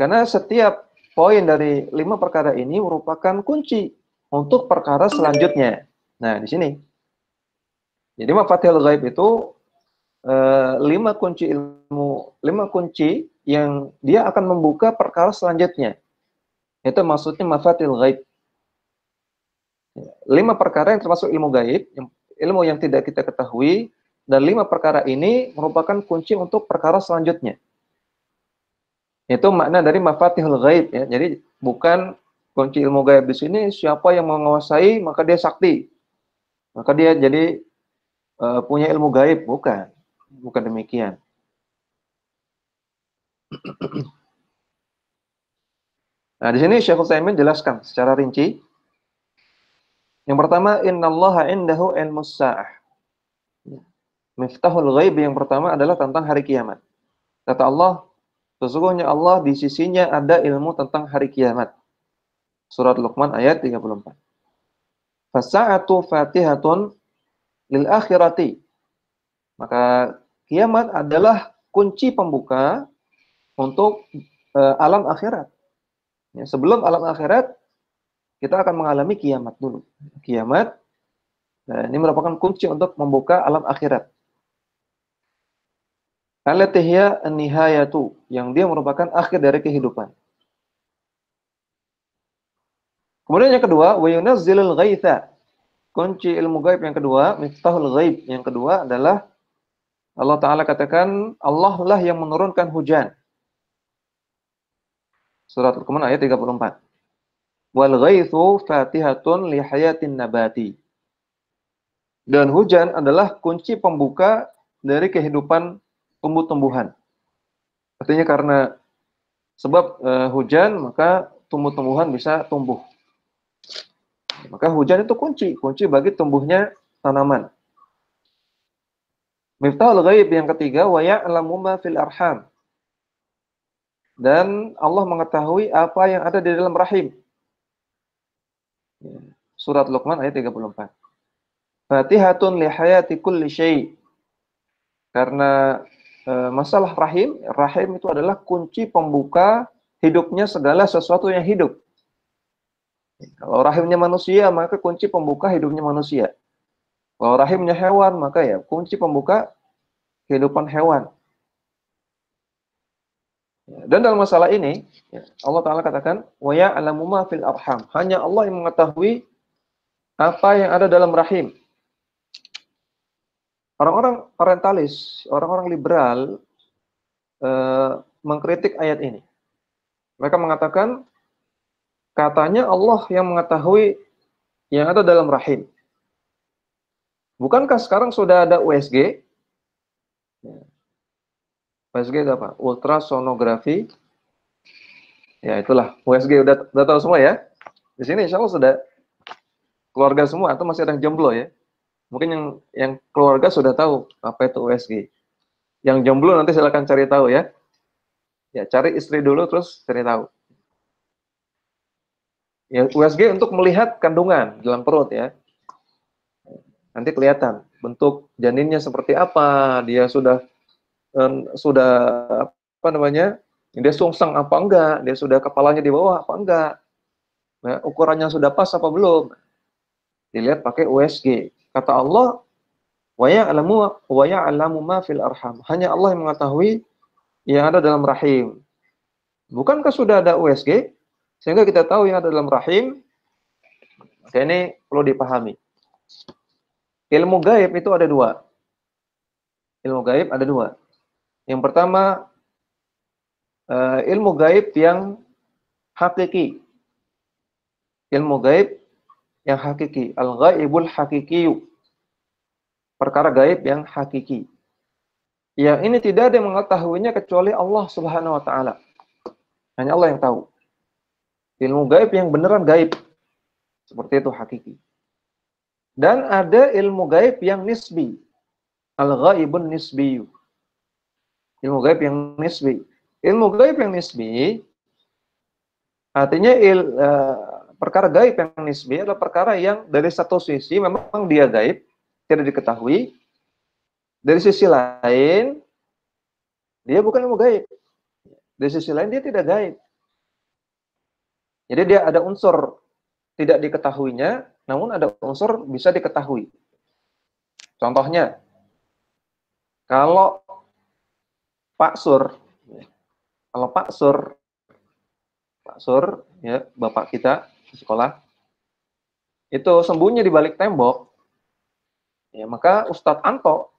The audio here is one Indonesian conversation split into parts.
Karena setiap poin dari 5 perkara ini merupakan kunci untuk perkara selanjutnya. Nah, di sini. Jadi mafatihul ghaib itu 5 kunci ilmu, 5 kunci yang dia akan membuka perkara selanjutnya. Itu maksudnya mafatihul ghaib. 5 perkara yang termasuk ilmu gaib, ilmu yang tidak kita ketahui, dan 5 perkara ini merupakan kunci untuk perkara selanjutnya. Itu makna dari mafatihul ghaib ya. Jadi bukan kunci ilmu gaib di sini siapa yang menguasai maka dia sakti. Maka dia jadi punya ilmu gaib, bukan. Bukan demikian. Nah, di sini Syekh Utsaimin jelaskan secara rinci. Yang pertama, innallaha indahu ilmus sa'ah. Miftahul ghaib yang pertama adalah tentang hari kiamat. Kata Allah, sesungguhnya Allah di sisinya ada ilmu tentang hari kiamat. Surat Luqman ayat 34. Fasa'atu fatihatun lil akhirati. Maka kiamat adalah kunci pembuka untuk alam akhirat. Ya, sebelum alam akhirat, kita akan mengalami kiamat dulu. Kiamat, ini merupakan kunci untuk membuka alam akhirat. Allati hiya an-nihayatu, yang dia merupakan akhir dari kehidupan. Kemudian yang kedua, wa yunazzilul ghaitha. Kunci ilmu gaib yang kedua, miftahul ghaib yang kedua adalah Allah Ta'ala katakan, Allah lah yang menurunkan hujan. Surat Luqman ayat 34. Wal ghaithu fatihatun li hayatin nabati. Dan hujan adalah kunci pembuka dari kehidupan tumbuh-tumbuhan. Artinya karena sebab hujan, maka tumbuh-tumbuhan bisa tumbuh. Maka hujan itu kunci bagi tumbuhnya tanaman. Miftahul ghaib yang ketiga, wa ya'lamu ma fil arham. Dan Allah mengetahui apa yang ada di dalam rahim. Surat Luqman ayat 34. Fatihatun li hayati kulli syai'. Karena masalah rahim itu adalah kunci pembuka hidupnya segala sesuatu yang hidup. Kalau rahimnya manusia, maka kunci pembuka hidupnya manusia. Kalau rahimnya hewan, maka ya kunci pembuka kehidupan hewan. Dan dalam masalah ini, Allah Ta'ala katakan, wa ya'lamu ma fil arham. Hanya Allah yang mengetahui apa yang ada dalam rahim. Orang-orang orientalis, orang-orang liberal mengkritik ayat ini. Mereka mengatakan, katanya Allah yang mengetahui yang ada dalam rahim. Bukankah sekarang sudah ada USG? USG itu apa? Ultrasonografi. Ya itulah, USG udah tahu semua ya. Di sini insya Allah sudah keluarga semua atau masih ada yang jomblo ya. Mungkin yang keluarga sudah tahu apa itu USG. Yang jomblo nanti silakan cari tahu ya. Ya, cari istri dulu terus cari tahu. Ya, USG untuk melihat kandungan dalam perut ya. Nanti kelihatan bentuk janinnya seperti apa, dia sudah apa namanya? Dia sungsang apa enggak, dia sudah kepalanya di bawah apa enggak. Nah, ukurannya sudah pas apa belum? Dilihat pakai USG. Kata Allah, wa ya'lamu ma fil arham. Hanya Allah yang mengetahui yang ada dalam rahim. Bukankah sudah ada USG? Sehingga kita tahu yang ada dalam rahim. Maka ini perlu dipahami. Ilmu gaib itu ada dua. Ilmu gaib ada dua. Yang pertama, ilmu gaib yang hakiki. Ilmu gaib yang hakiki. Al-ghaibul hakikiyu. Perkara gaib yang hakiki. Yang ini tidak ada yang mengetahuinya kecuali Allah Subhanahu wa Ta'ala. Hanya Allah yang tahu. Ilmu gaib yang beneran gaib. Seperti itu hakiki. Dan ada ilmu gaib yang nisbi. Al-ghaibun nisbiyu. Ilmu gaib yang nisbi. Ilmu gaib yang nisbi artinya perkara gaib yang nisbi adalah perkara yang dari satu sisi memang dia gaib, tidak diketahui. Dari sisi lain, dia bukan ilmu gaib. Dari sisi lain, dia tidak gaib. Jadi dia ada unsur tidak diketahuinya, namun ada unsur bisa diketahui. Contohnya, kalau Pak Sur, kalau Pak Sur, ya, bapak kita di sekolah, itu sembunyi di balik tembok, ya, maka Ustadz Anto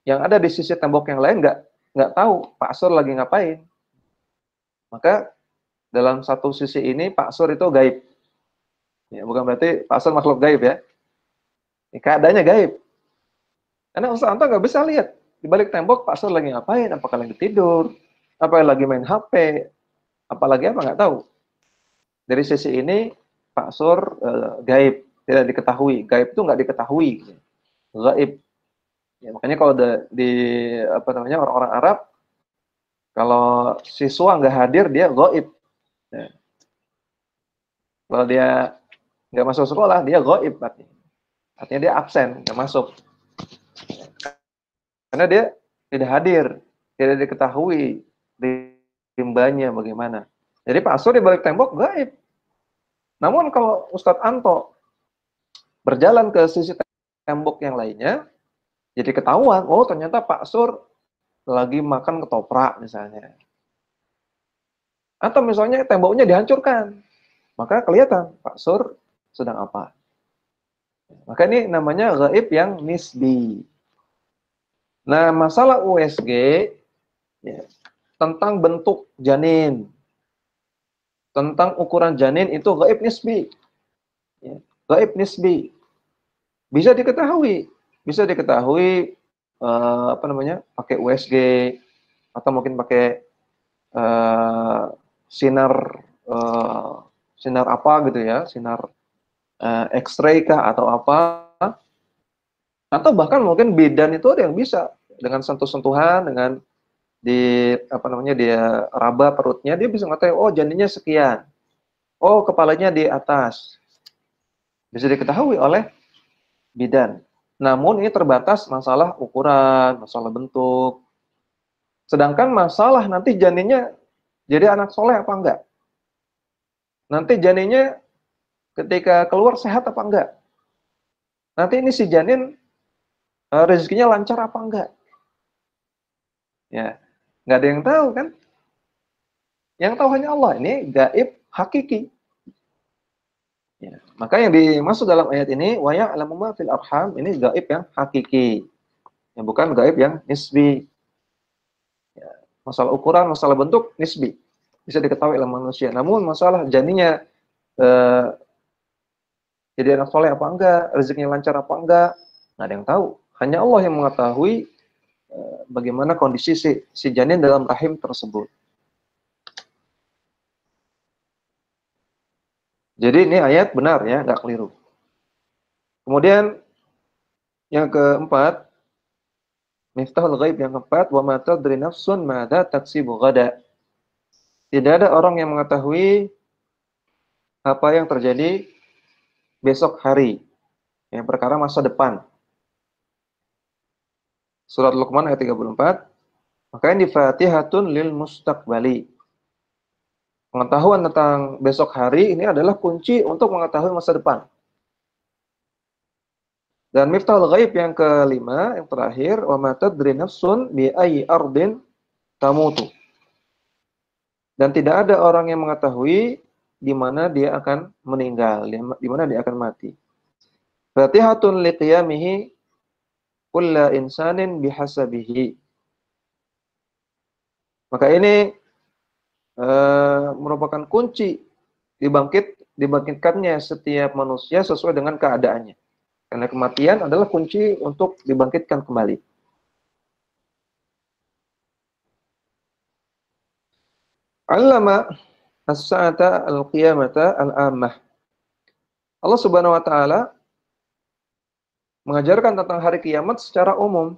yang ada di sisi tembok yang lain nggak tahu Pak Sur lagi ngapain. Maka dalam satu sisi ini Pak Sur itu gaib. Ya, bukan berarti Pak Sur makhluk gaib ya. Keadaannya gaib. Karena Ustadz Anto nggak bisa lihat di balik tembok Pak Sur lagi ngapain, apakah lagi tidur, apa lagi main HP, apalagi apa nggak tahu. Dari sisi ini Pak Sur gaib, tidak diketahui. Gaib itu nggak diketahui. Gaib. Ya, makanya kalau di apa namanya orang-orang Arab, kalau siswa nggak hadir dia gaib. Ya. Kalau dia nggak masuk sekolah dia gaib artinya. Artinya dia absen, nggak masuk. Karena dia tidak hadir, tidak diketahui rimbanya bagaimana. Jadi Pak Sur di balik tembok gaib. Namun kalau Ustadz Anto berjalan ke sisi tembok yang lainnya, jadi ketahuan, oh ternyata Pak Sur lagi makan ketoprak misalnya. Atau misalnya temboknya dihancurkan, maka kelihatan Pak Sur sedang apa. Maka ini namanya gaib yang nisbi. Nah, masalah USG ya, tentang bentuk janin, tentang ukuran janin itu gaib nisbi. Ya, gaib nisbi. Bisa diketahui apa namanya? Pakai USG atau mungkin pakai sinar sinar apa gitu ya, sinar X-ray kah atau apa, atau bahkan mungkin bidan itu ada yang bisa dengan sentuh-sentuhan, dengan di apa namanya dia raba perutnya, dia bisa mengetahui oh janinnya sekian, oh kepalanya di atas, bisa diketahui oleh bidan. Namun ini terbatas masalah ukuran, masalah bentuk. Sedangkan masalah nanti janinnya jadi anak soleh apa enggak, nanti janinnya ketika keluar sehat apa enggak, nanti ini si janin rezekinya lancar apa enggak, ya nggak ada yang tahu kan. Yang tahu hanya Allah. Ini gaib hakiki. Ya. Maka yang dimaksud dalam ayat ini wa ya'lamu ma fil arham, ini gaib yang hakiki. Yang bukan gaib yang nisbi. Ya. Masalah ukuran, masalah bentuk nisbi. Bisa diketahui oleh manusia. Namun masalah janinnya jadi anak soleh apa enggak, rezekinya lancar apa enggak, nggak ada yang tahu. Hanya Allah yang mengetahui bagaimana kondisi si janin dalam rahim tersebut. Jadi ini ayat benar ya, nggak keliru. Kemudian yang keempat, miftahul ghaib yang keempat, wa ma tadri nafsun madza taksibu ghada. Tidak ada orang yang mengetahui apa yang terjadi besok hari, yang perkara masa depan. Surat Luqman ayat 34. Maka ini fatihatun lil mustaqbali. Pengetahuan tentang besok hari ini adalah kunci untuk mengetahui masa depan. Dan miftahul ghaib yang kelima, yang terakhir, wa ma tadri nafsun bi ayyi ardin tamutu. Dan tidak ada orang yang mengetahui di mana dia akan meninggal, di mana dia akan mati. Fatihatun liqiyamihi kulla insanin bihasabihi. Maka ini merupakan kunci dibangkitkannya setiap manusia sesuai dengan keadaannya. Karena kematian adalah kunci untuk dibangkitkan kembali. Allama as-sa'ata al-qiyamata al-ammah. Allah Subhanahu wa taala mengajarkan tentang hari kiamat secara umum.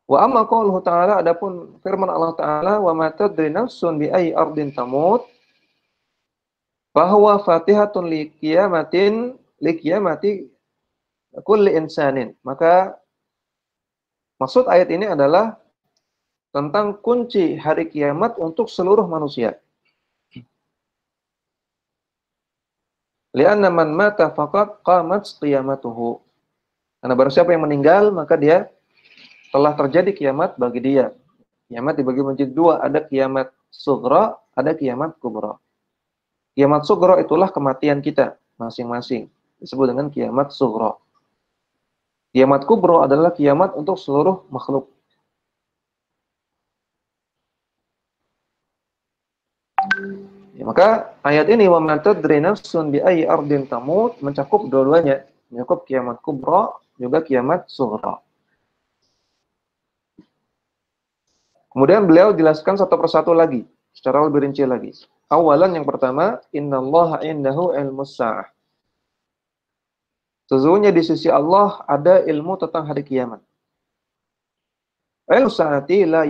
Wa amma qauluhu ta'ala, adapun firman Allah Ta'ala, wa ma tadri nafsun bi ayyi ardin tamut, bahwa fatihatun liqiyamati kulli insanin. Maka maksud ayat ini adalah tentang kunci hari kiamat untuk seluruh manusia. Li'anna man mata faqad qamat qiyamatuhu. Karena barang siapa yang meninggal, maka dia telah terjadi kiamat bagi dia. Kiamat dibagi menjadi dua, ada kiamat sughra, ada kiamat kubra. Kiamat sughra itulah kematian kita masing-masing, disebut dengan kiamat sughra. Kiamat kubra adalah kiamat untuk seluruh makhluk. Ya, maka ayat ini wa man tadri nafsun bi ayyi ardin tamut mencakup dua-duanya, mencakup kiamat kubra juga kiamat sughra. Kemudian beliau jelaskan satu persatu lagi, secara lebih rinci lagi. Awalan yang pertama, innallaha indahu ilmus sa'ah. Sesungguhnya di sisi Allah ada ilmu tentang hari kiamat. Ilmu sa'ati la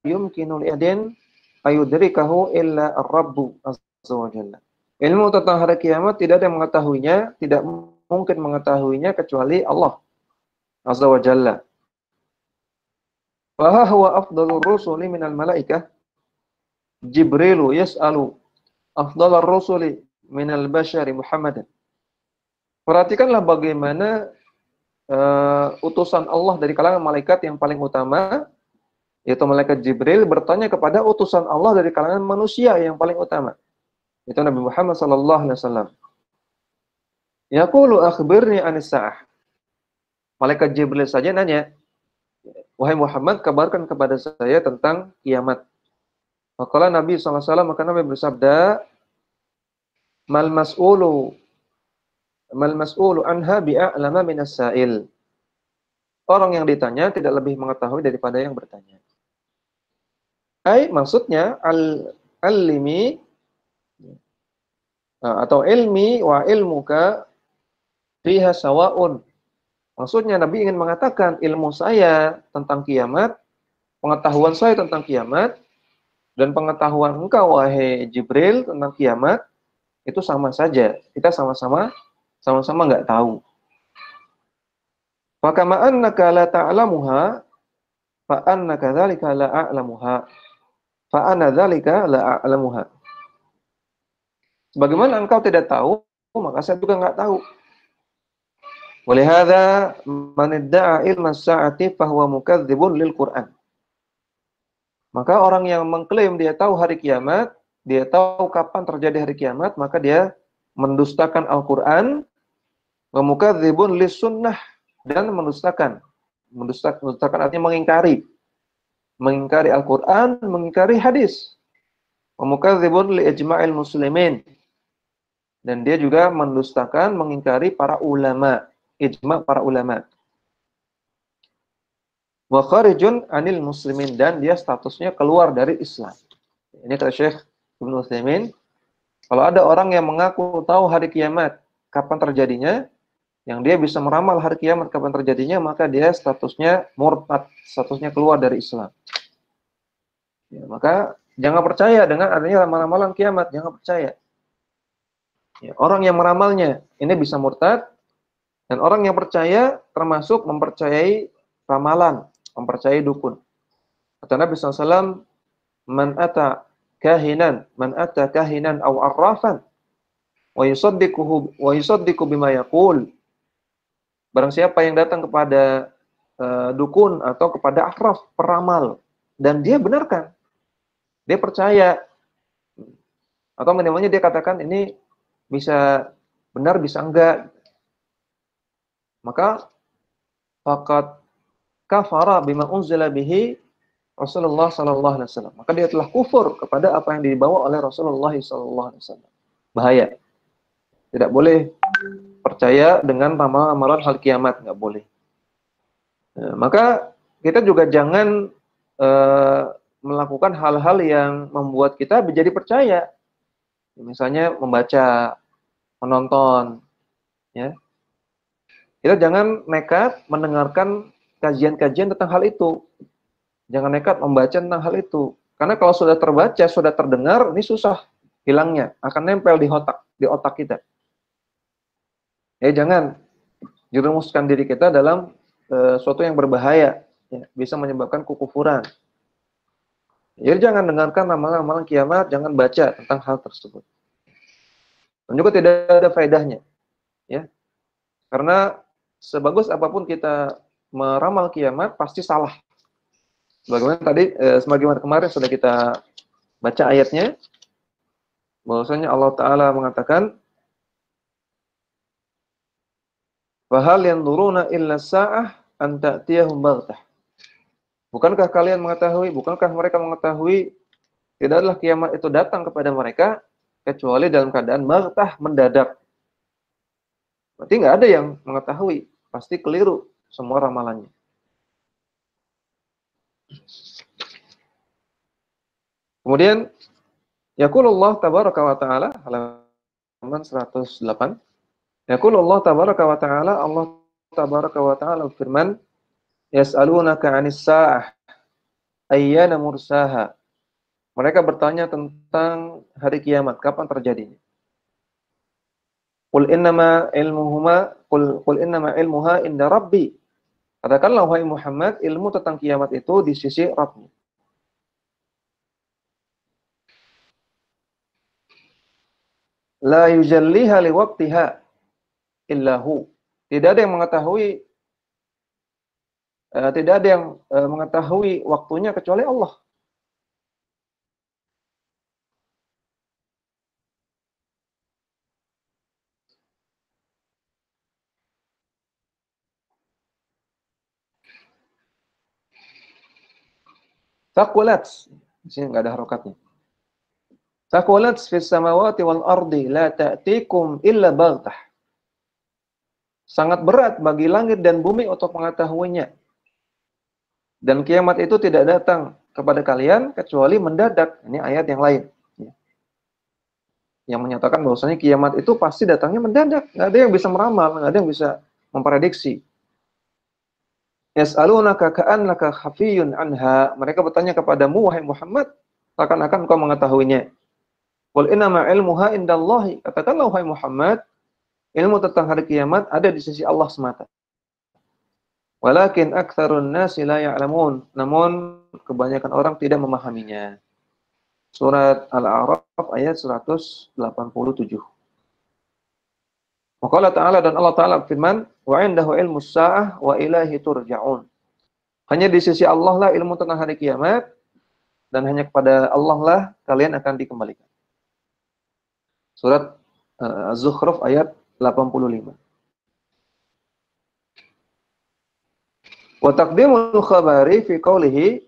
yumkinu li'adin ayudrikahu illa ar-rabbu azza wa jalla. Ilmu tentang hari kiamat tidak ada yang mengetahuinya, tidak mungkin mengetahuinya kecuali Allah azza wa jalla. Wa huwa afdhalur rusuli minal malaikah. Jibrilu yas'alu afdhalar rusuli minal bashari Muhammadan. Perhatikanlah bagaimana utusan Allah dari kalangan malaikat yang paling utama, yaitu malaikat Jibril, bertanya kepada utusan Allah dari kalangan manusia yang paling utama, yaitu Nabi Muhammad sallallahu alaihi wasallam. Yaqulu akhbirni anis sa'ah. Malaikat Jibril saja nanya, wahai Muhammad, kabarkan kepada saya tentang kiamat. Maka Nabi sallallahu alaihi wasallam, maka Nabi bersabda, mal mas'ulu anha bi'a'lama minas sa'il. Orang yang ditanya tidak lebih mengetahui daripada yang bertanya. Maksudnya al-limi atau ilmi wa ilmuka fiha sawa'un. Maksudnya Nabi ingin mengatakan ilmu saya tentang kiamat, pengetahuan saya tentang kiamat, dan pengetahuan engkau wahai Jibril tentang kiamat itu sama saja. Kita sama-sama enggak tahu. Fa kama annaka la ta'lamuha fa annaka dzalika la a'lamuha. Fa ana dzalika la a'lamuha. Sebagaimana engkau tidak tahu, maka saya juga enggak tahu. Walihada man idda'a ilma as-sa'ati fa huwa mukadzibun lil Qur'an. Maka orang yang mengklaim dia tahu hari kiamat, dia tahu kapan terjadi hari kiamat, maka dia mendustakan Al-Qur'an, wa mukadzibun lis sunnah, dan mendustakan artinya mengingkari Al-Qur'an, mengingkari hadis. Wa mukadzibun li ijma'il muslimin, dan dia juga mendustakan, mengingkari para ulama, ijma' para ulama. Wa kharijun anil muslimin, dan dia statusnya keluar dari Islam. Ini kata Syekh Ibnu Utsaimin, kalau ada orang yang mengaku tahu hari kiamat kapan terjadinya, yang dia bisa meramal hari kiamat kapan terjadinya, maka dia statusnya murtad, statusnya keluar dari Islam. Ya, maka jangan percaya dengan adanya ramalan-ramalan kiamat, jangan percaya. Ya, orang yang meramalnya ini bisa murtad, dan orang yang percaya termasuk mempercayai ramalan, mempercayai dukun. Kata Nabi SAW, man ata kahinan aw arrafan wa yusaddiqu bima yaqul. Barang siapa yang datang kepada dukun atau kepada arraf, peramal, dan dia benarkan, dia percaya, atau minimalnya dia katakan ini bisa benar, bisa enggak, maka faqad kafara bima unzila bihi Rasulullah sallallahu alaihi wasallam. Maka dia telah kufur kepada apa yang dibawa oleh Rasulullah sallallahu alaihi wasallam. Bahaya. Tidak boleh percaya dengan ramalan hal kiamat, enggak boleh. Maka kita juga jangan melakukan hal-hal yang membuat kita menjadi percaya. Misalnya membaca, menonton, ya. Kita jangan nekat mendengarkan kajian-kajian tentang hal itu. Jangan nekat membaca tentang hal itu. Karena kalau sudah terbaca, sudah terdengar, ini susah hilangnya, akan nempel di otak kita. Ya, jangan jerumuskan diri kita dalam suatu yang berbahaya, ya, bisa menyebabkan kekufuran. Jadi jangan dengarkan ramalan-ramalan kiamat, jangan baca tentang hal tersebut. Dan juga tidak ada faedahnya, ya. Karena sebagus apapun kita meramal kiamat pasti salah. Sebagaimana kemarin sudah kita baca ayatnya, bahwasanya Allah Ta'ala mengatakan, "Fahal yanzuruna illa sa'ah an ta'tiyahum baghtah." Bukankah mereka mengetahui tidaklah kiamat itu datang kepada mereka kecuali dalam keadaan baghtah, mendadak. Berarti nggak ada yang mengetahui, pasti keliru semua ramalannya. Kemudian yaqulullah tabaraka wa ta'ala halaman 108. Yaqulullah tabaraka wa ta'ala, Allah tabaraka wa ta'ala firman, yas'alunaka 'anis sa'ah ayyana mursaha. Mereka bertanya tentang hari kiamat, kapan terjadinya. Qul innama ilmuha inda rabbi. Katakanlah wahai Muhammad, ilmu tentang kiamat itu di sisi Rabbmu. La yujalliha liwaqtiha illahu. Tidak ada yang mengetahui waktunya kecuali Allah. Taqulat. Di sini enggak ada harokatnya. Taqulat fis samawati wal ardi la ta'tikum illa baghtah. Sangat berat bagi langit dan bumi untuk mengetahuinya. Dan kiamat itu tidak datang kepada kalian kecuali mendadak. Ini ayat yang lain. Yang menyatakan bahwasanya kiamat itu pasti datangnya mendadak. Nggak ada yang bisa meramal, nggak ada yang bisa memprediksi. Yas'alunaka ka'annaka khafiyun anha. Mereka bertanya kepadamu, wahai Muhammad, seakan-akan engkau mengetahuinya. Qul innama ilmuha indallahi. Katakanlah, wahai Muhammad, ilmu tentang hari kiamat ada di sisi Allah semata. Walakin aktsarun nasi la ya'lamun. Namun kebanyakan orang tidak memahaminya. Surat Al-A'raf ayat 187. Maka Ta'ala dan Allah Ta'ala firman, wa indahu ilmus sa'ah wa ilaihi turja'un. Hanya di sisi Allah lah ilmu tentang hari kiamat, dan hanya kepada Allah lah kalian akan dikembalikan. Surat Az-Zukhruf ayat 85. Wa taqdimul khabari fi qawlihi,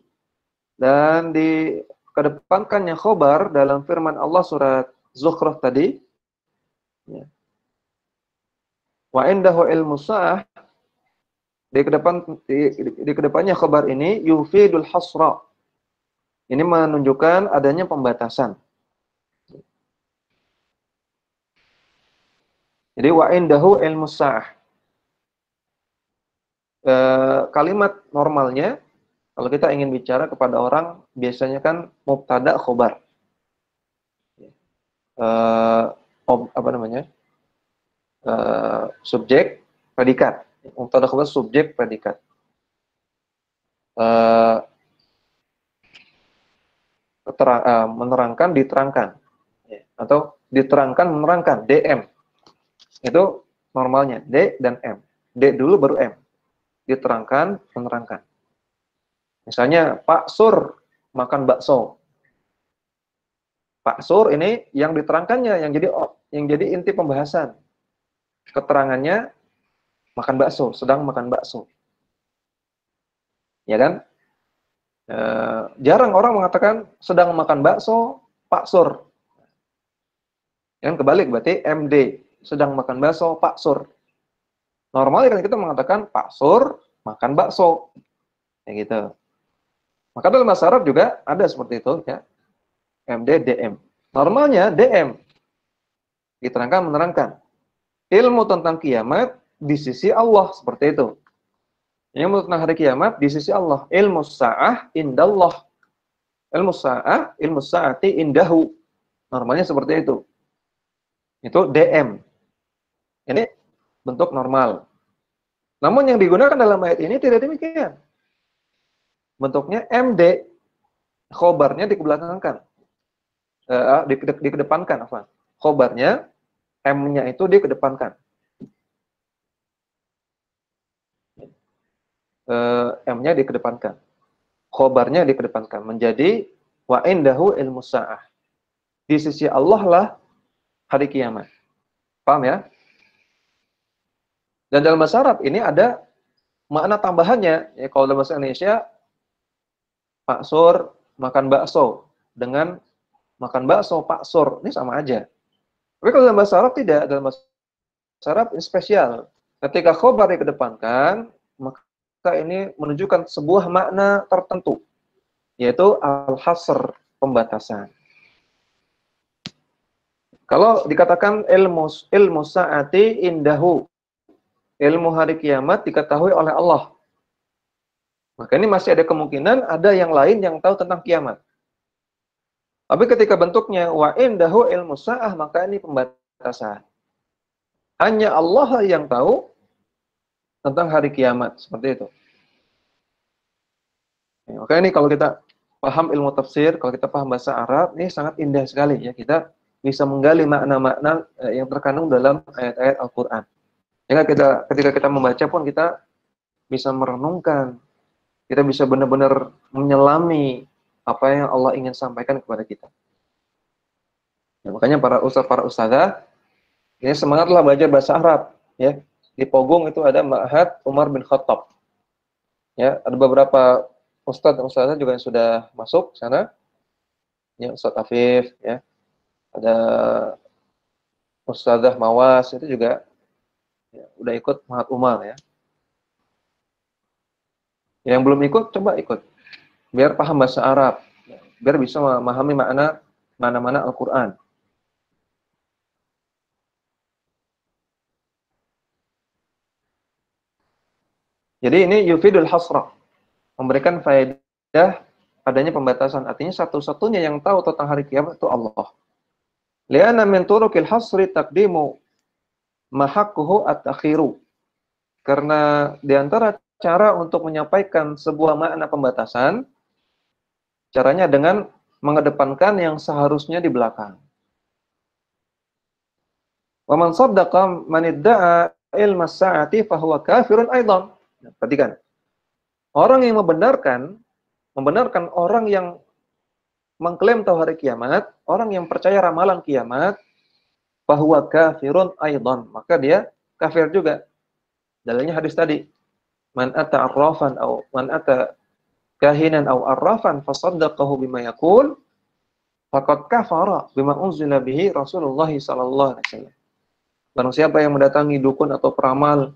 dan dikedepankannya khobar dalam firman Allah surat Zukhruf tadi, ya. Wa indahu ilmus sa'ah, di kedepannya khobar ini yufidul hasra. Ini menunjukkan adanya pembatasan. Jadi wa indahu ilmus sa'ah. Kalimat normalnya kalau kita ingin bicara kepada orang biasanya kan mubtada khobar. Subjek predikat. Mubtada khobar subjek predikat. Menerangkan, diterangkan, atau diterangkan, menerangkan, DM. Itu normalnya D dan M. D dulu baru M. Diterangkan, menerangkan. Misalnya Pak Sur makan bakso. Pak Sur ini yang diterangkannya, yang jadi inti pembahasan. Keterangannya makan bakso, sedang makan bakso. Ya kan? Jarang orang mengatakan sedang makan bakso Pak Sur. Yang kebalik berarti MD, sedang makan bakso Pak Sur. Normalnya kan kita mengatakan Pak Sur makan bakso. Kayak gitu. Maka dalam bahasa Arab juga ada seperti itu, ya. MD, DM. Normalnya DM. Diterangkan, menerangkan. Ilmu tentang kiamat di sisi Allah, seperti itu. Ilmu tentang hari kiamat di sisi Allah. Ilmu sa'ah indallah. Ilmu sa'ati indahu. Normalnya seperti itu. Itu DM. Ini bentuk normal. Namun yang digunakan dalam ayat ini tidak demikian. Bentuknya MD, khobarnya dikebelakangkan, dikedepankan, khobarnya M-nya itu dikedepankan. M-nya dikedepankan. Khobarnya dikedepankan. Menjadi wa indahu ilmu sa'ah. Di sisi Allah lah hari kiamat. Paham ya? Dan dalam bahasa Arab ini ada makna tambahannya. Ya, kalau dalam bahasa Indonesia, Pak Sur makan bakso dengan makan bakso Pak Sur. Ini sama aja. Tapi kalau dalam bahasa Arab tidak. Dalam bahasa Arab ini spesial. Ketika khobar dikedepankan, maka ini menunjukkan sebuah makna tertentu. Yaitu al-hasr, pembatasan. Kalau dikatakan ilmu sa'ati indahu, ilmu hari kiamat diketahui oleh Allah. Maka ini masih ada kemungkinan ada yang lain yang tahu tentang kiamat. Tapi ketika bentuknya wa indahu ilmu sa'ah, maka ini pembatasan. Hanya Allah yang tahu tentang hari kiamat, seperti itu. Maka ini kalau kita paham ilmu tafsir, kalau kita paham bahasa Arab, ini sangat indah sekali ya, kita bisa menggali makna-makna yang terkandung dalam ayat-ayat Al-Qur'an. Sehingga ketika kita membaca pun kita bisa merenungkan, kita bisa benar-benar menyelami apa yang Allah ingin sampaikan kepada kita. Ya, makanya para ustadzah ini semangatlah belajar bahasa Arab ya. Di Pogung itu ada Ma'had Umar bin Khattab. Ya, ada beberapa ustadz dan ustadzah juga yang sudah masuk sana. Ya, Ustadz Afif ya. Ada Ustadzah Mawas itu juga ya, udah ikut Ma'had Umar ya. Yang belum ikut, coba ikut. Biar paham bahasa Arab. Biar bisa memahami mana-mana Al-Quran. Jadi ini yufidul hasrah. Memberikan faedah adanya pembatasan. Artinya satu-satunya yang tahu tentang hari kiamat itu Allah. Li'anna min turukil hasri taqdimu mahakkuhu at-takhiru. Karena di antara cara untuk menyampaikan sebuah makna pembatasan, caranya dengan mengedepankan yang seharusnya di belakang. Wa man saddaqa man idda'a ilma as-sa'ati fa huwa kafirun aidan. Perhatikan. Orang yang membenarkan orang yang mengklaim tahu hari kiamat, orang yang percaya ramalan kiamat, bahwa kafirun aidan, maka dia kafir juga. Dalilnya hadis tadi. Man ata arrafan aw man ata kahinan aw arrafan fasaddaqahu bima yaqul faqad kafara bima unzila bihi Rasulullah sallallahu alaihi wasallam. Barang siapa yang mendatangi dukun atau peramal,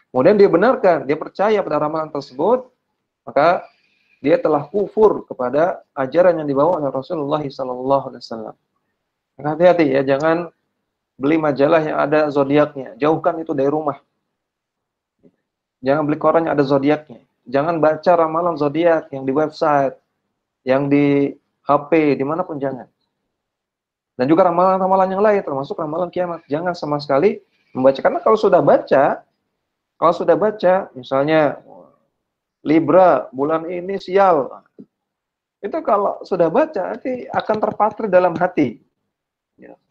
kemudian dia benarkan, dia percaya pada ramalan tersebut, maka dia telah kufur kepada ajaran yang dibawa oleh Rasulullah sallallahu alaihi wasallam. Hati-hati ya, jangan beli majalah yang ada zodiaknya, jauhkan itu dari rumah. Jangan beli koran yang ada zodiaknya. Jangan baca ramalan zodiak yang di website, yang di HP, dimanapun jangan. Dan juga ramalan-ramalan yang lain, termasuk ramalan kiamat. Jangan sama sekali membaca. Karena kalau sudah baca, misalnya Libra, bulan ini sial. Itu kalau sudah baca, nanti akan terpatri dalam hati.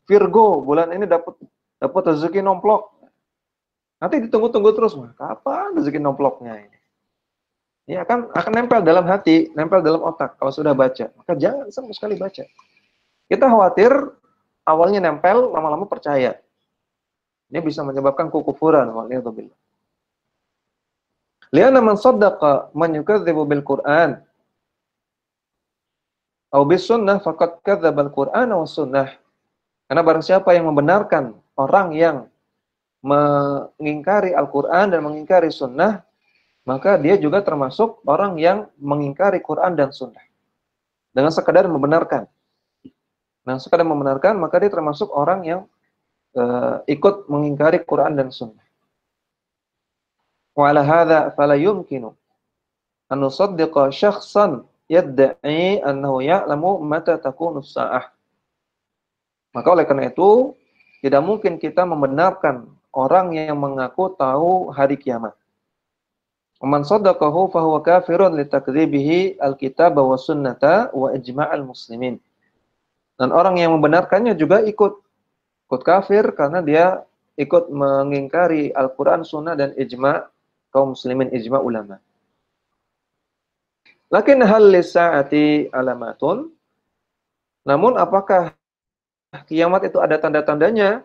Virgo, bulan ini dapat rezeki nomplok. Nanti ditunggu-tunggu terus, kapan rezeki nomploknya ini? Ya akan nempel dalam hati, nempel dalam otak kalau sudah baca. Maka jangan sama sekali baca. Kita khawatir awalnya nempel, lama-lama percaya. Ini bisa menyebabkan kekufuran. Waliyadzubillah. Lianna man saddaqa man yukadzibu bil Qur'an aw bis sunnah faqad kadzdzaba al Qur'an wa sunnah. Karena barang siapa yang membenarkan orang yang mengingkari Al-Qur'an dan mengingkari sunnah, maka dia juga termasuk orang yang mengingkari Quran dan sunnah. Dengan sekadar membenarkan. Nah, sekadar membenarkan, maka dia termasuk orang yang ikut mengingkari Quran dan sunnah. Wa ala hadza fala yumkinu an nusaddiqa syakhsan yadda'i annahu ya'lamu mata takunu as-sa'ah. Maka oleh karena itu, tidak mungkin kita membenarkan orang yang mengaku tahu hari kiamat. Man saddaqahu fa huwa kafirun li takdzibihi al-kitab wa sunnata wa ijma'al muslimin. Dan orang yang membenarkannya juga ikut Ikut kafir karena dia ikut mengingkari Al-Quran, Sunnah, dan ijma' kaum muslimin, ijma' ulama. Lakin hal lisa'ati alamatun. Namun apakah kiamat itu ada tanda-tandanya?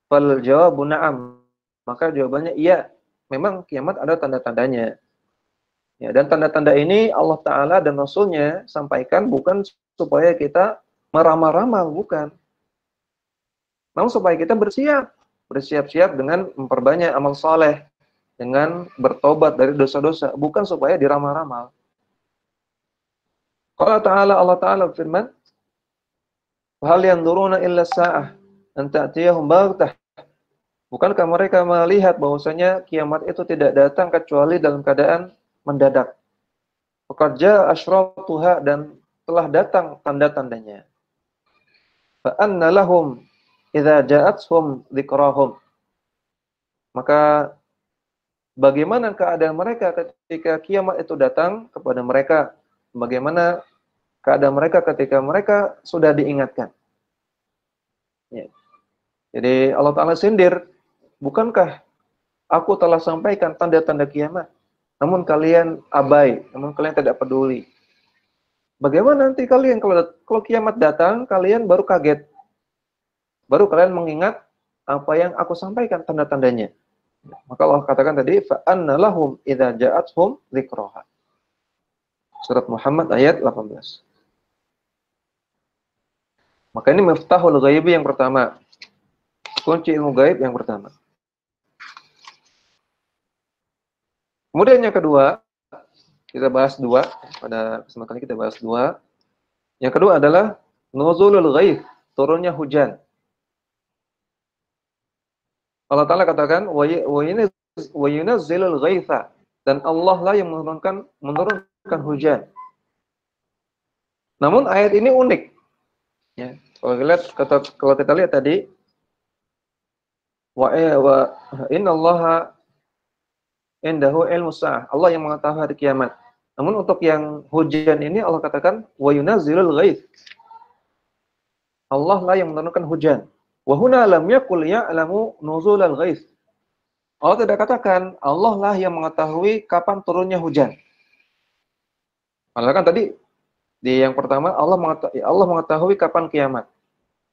Fal jawabu na'am. Maka jawabannya iya. Memang kiamat ada tanda-tandanya. Ya, dan tanda-tanda ini Allah Ta'ala dan Rasulnya sampaikan bukan supaya kita meramal-ramal, bukan. Namun supaya kita bersiap-siap dengan memperbanyak amal saleh, dengan bertobat dari dosa-dosa, bukan supaya diramal-ramal. Allah Ta'ala firman, "Hal yanzuruna illa sa'ah an ta'tiyahum baghtah." Bukankah mereka melihat bahwasanya kiamat itu tidak datang kecuali dalam keadaan mendadak. Pekerja asyratuha, dan telah datang tanda-tandanya. Fa anna lahum idza ja'atuhum dzikrahum. Maka bagaimana keadaan mereka ketika kiamat itu datang kepada mereka? Bagaimana keadaan mereka ketika mereka sudah diingatkan? Ya. Jadi Allah Ta'ala sindir, bukankah aku telah sampaikan tanda-tanda kiamat, namun kalian abai, namun kalian tidak peduli. Bagaimana nanti kalian kalau kiamat datang, kalian baru kaget, baru kalian mengingat apa yang aku sampaikan tanda-tandanya. Maka Allah katakan tadi, fa anna lahum idza ja'atuhum dzikraha. Surat Muhammad ayat 18. Maka ini miftahul ghaibi yang pertama. Kunci ilmu gaib yang pertama. Kemudian yang kedua, kita bahas dua. Pada kesempatan ini kita bahas dua. Yang kedua adalah nuzulul ghaib, turunnya hujan. Allah Ta'ala katakan, wa yunazzilul ghaitha, dan Allah lah yang menurunkan hujan. Namun ayat ini unik. Ya, kalau kita lihat tadi, wa innallaha indahu ilmu sa'ah, Allah yang mengetahui hari kiamat. Namun untuk yang hujan ini Allah katakan wa yunazzilul ghaith, Allah lah yang menurunkan hujan. Wa huna lam yaqul ya'lamu nuzulal ghaith. Allah tidak katakan Allah lah yang mengetahui kapan turunnya hujan. Karena kan tadi di yang pertama Allah mengetahui kapan kiamat.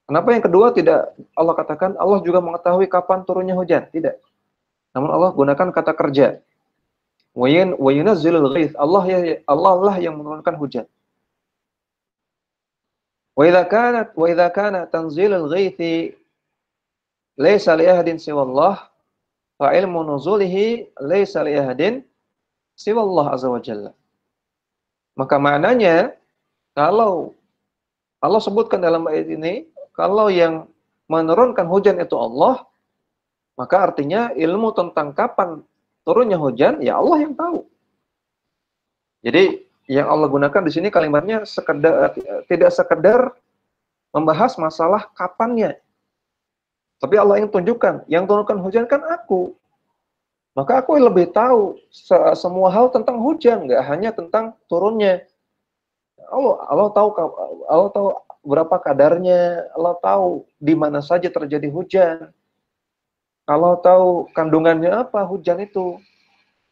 Kenapa yang kedua tidak Allah katakan Allah juga mengetahui kapan turunnya hujan? Tidak. Namun Allah gunakan kata kerja. Wa yunazzilul ghaith, Allah lah yang menurunkan hujan. Wa idza kana tanzilul ghaithi laysa li ahadin siwallah, fa ilmu nuzulihi laysa li ahadin siwallah azza wa jalla. Maka maknanya, kalau Allah sebutkan dalam ayat ini, kalau yang menurunkan hujan itu Allah, maka artinya ilmu tentang kapan turunnya hujan, ya Allah yang tahu. Jadi yang Allah gunakan di sini kalimatnya tidak sekedar membahas masalah kapannya. Tapi Allah yang tunjukkan, yang turunkan hujan kan aku. Maka aku lebih tahu semua hal tentang hujan, nggak hanya tentang turunnya. Allah tahu berapa kadarnya, Allah tahu di mana saja terjadi hujan. Allah tahu kandungannya apa hujan itu.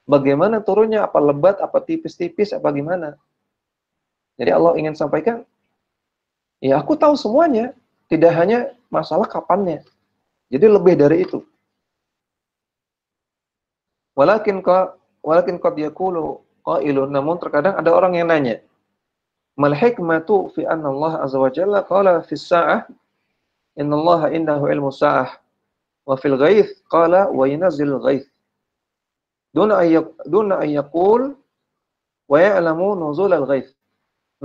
Bagaimana turunnya, apa lebat, apa tipis-tipis, apa gimana. Jadi Allah ingin sampaikan, ya aku tahu semuanya, tidak hanya masalah kapannya. Jadi lebih dari itu. Walakin qad yaqulu qailun, namun terkadang ada orang yang nanya, mal hikmatu fi anna Allah azza wa jalla qala fi as-sa'ah innallaha indahu ilmu sa'ah wa fil ghaith qala wa yunazzilul ghaith duna an yaqul wa ya'lamu nuzulal ghaith.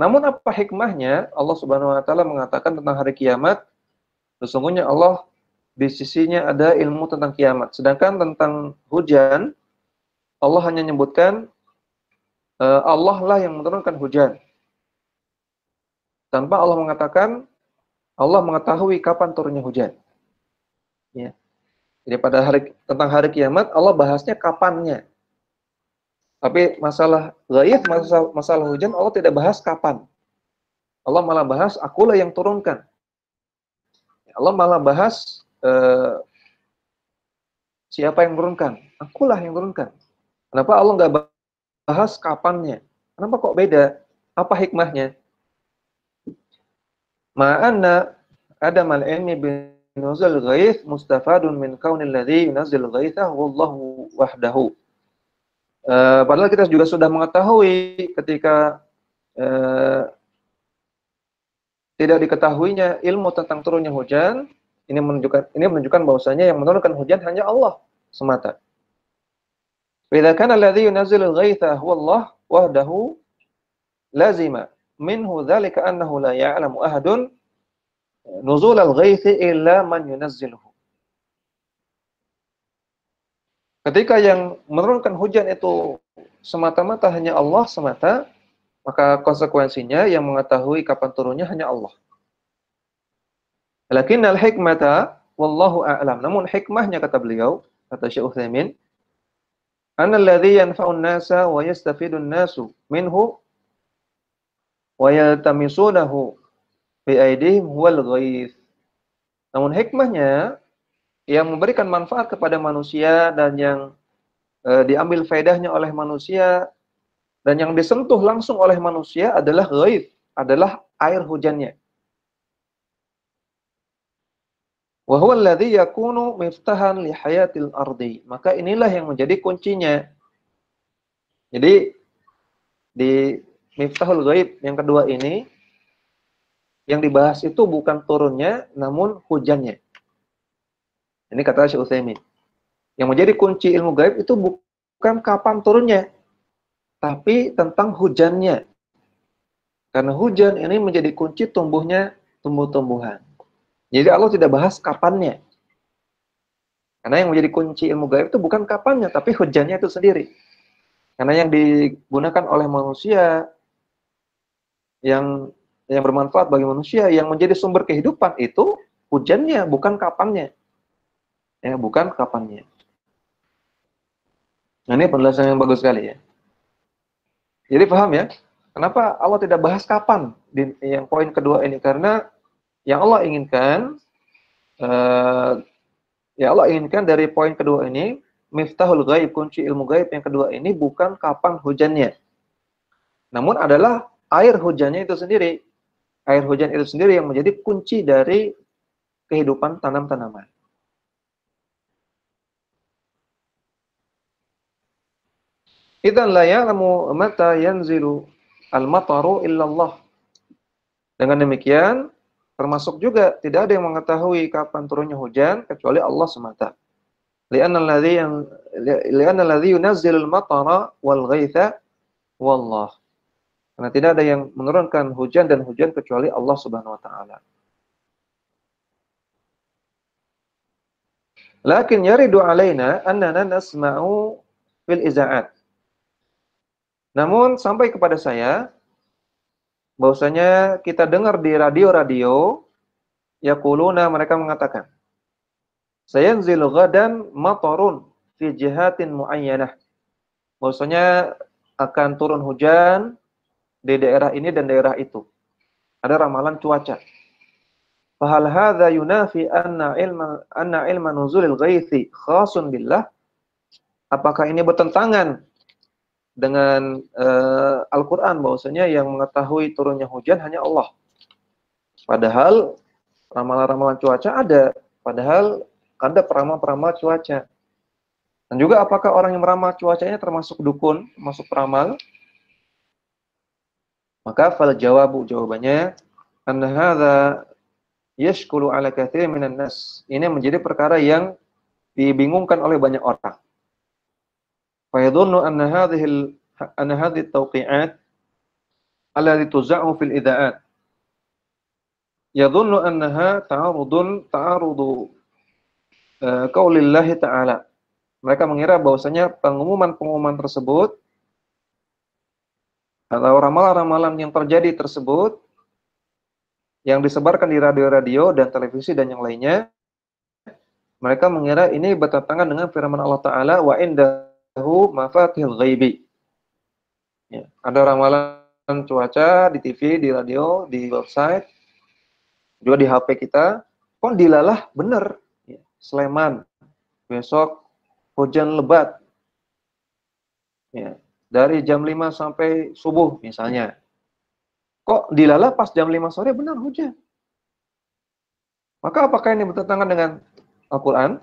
Namun apa hikmahnya Allah Subhanahu wa taala mengatakan tentang hari kiamat? Sesungguhnya Allah di sisinya ada ilmu tentang kiamat. Sedangkan tentang hujan, Allah hanya menyebutkan Allah lah yang menurunkan hujan. Tanpa Allah mengatakan Allah mengetahui kapan turunnya hujan. Ya. Jadi tentang hari kiamat Allah bahasnya kapannya. Tapi masalah ghaib, masalah hujan Allah tidak bahas kapan. Allah malah bahas akulah yang turunkan. Allah malah bahas eh, siapa yang menurunkan? Akulah yang menurunkan. Kenapa Allah nggak bahas kapannya? Kenapa kok beda? Apa hikmahnya? Ma'anna adam al-ilmi binuzul ghaith mustafadun min kaunil ladzi yunazzil ghaitha wallahu wahdahu. Padahal kita juga sudah mengetahui ketika tidak diketahuinya ilmu tentang turunnya hujan, ini menunjukkan bahwasanya yang menurunkan hujan hanya Allah semata. Idza kana alladzi yunazzilu al-ghaitha huwa Allah wahdahu lazima minhu dzalika annahu la ya'lamu ahadun nuzul al-ghaithi illa man yunazziluhu. Ketika yang menurunkan hujan itu semata-mata hanya Allah semata, maka konsekuensinya yang mengetahui kapan turunnya hanya Allah. Lakinnal hikmata wallahu a'lam. Namun hikmahnya kata beliau, kata Syekh Utsaimin, annal ladzi yanfa'un nasa wa yastafidun nasu minhu wa yaltamisunahu bi aydihim huwal ghaith. Namun hikmahnya yang memberikan manfaat kepada manusia dan yang diambil faedahnya oleh manusia dan yang disentuh langsung oleh manusia adalah ghaith, adalah air hujannya. Wa huwa alladhi yakunu miftahan li hayatil ardi. Maka inilah yang menjadi kuncinya. Jadi di miftahul ghaib yang kedua ini yang dibahas itu bukan turunnya namun hujannya. Ini kata Syekh Utsaimin. Yang menjadi kunci ilmu gaib itu bukan kapan turunnya, tapi tentang hujannya. Karena hujan ini menjadi kunci tumbuhnya tumbuh-tumbuhan. Jadi Allah tidak bahas kapannya. Karena yang menjadi kunci ilmu gaib itu bukan kapannya, tapi hujannya itu sendiri. Karena yang digunakan oleh manusia, yang bermanfaat bagi manusia, yang menjadi sumber kehidupan itu hujannya, bukan kapannya. Ya, bukan kapannya. Nah, ini penjelasan yang bagus sekali ya. Jadi paham ya, kenapa Allah tidak bahas kapan di yang poin kedua ini? Karena yang Allah inginkan, dari poin kedua ini, miftahul ghaib, kunci ilmu gaib yang kedua ini bukan kapan hujannya, namun adalah air hujannya itu sendiri. Air hujan itu sendiri yang menjadi kunci dari kehidupan tanam-tanaman. Idzan la ya'lamu mata yanzilu al-mataru illallah. Dengan demikian, termasuk juga tidak ada yang mengetahui kapan turunnya hujan kecuali Allah semata. Li'anna alladhi yunazzilul matara wal ghaitha wallah. Karena tidak ada yang menurunkan hujan dan hujan kecuali Allah Subhanahu wa taala. Lakin yaridu alaina annana nasma'u fil iza'at. Namun sampai kepada saya bahwasanya kita dengar di radio-radio yaquluna, mereka mengatakan sayanzilu ghadan matarun fi jihatin muayyanah. Bahwasanya akan turun hujan di daerah ini dan daerah itu. Ada ramalan cuaca. Fahal hadza yunafi anna ilma nuzulil ghaithi khasun billah? Apakah ini bertentangan dengan Al-Quran bahwasanya yang mengetahui turunnya hujan hanya Allah? Padahal ramalan-ramalan cuaca ada. Padahal ada peramal-peramal cuaca. Dan juga apakah orang yang meramal cuacanya termasuk dukun, termasuk peramal? Maka jawabannya anna hadza yashkulu ala katsir minan nas. Ini menjadi perkara yang dibingungkan oleh banyak orang. Fa yadhunnu anna hadhihi at-tawqi'at allati tuza'u fil ida'at yadhunnu annaha ta'arudu qaulillahi ta'ala. Mereka mengira bahwasanya pengumuman-pengumuman tersebut atau ramalan-ramalan yang terjadi tersebut yang disebarkan di radio-radio dan televisi dan yang lainnya, mereka mengira ini bertentangan dengan firman Allah Ta'ala, wa indahu mafatihul ghaibi. Ya, ada ramalan cuaca di TV, di radio, di website, juga di HP kita, kok dilalah benar. Ya. Sleman, besok hujan lebat. Ya, dari jam 5 sampai subuh misalnya. Kok dilala pas jam 5 sore benar hujan? Maka apakah ini bertentangan dengan Al-Quran?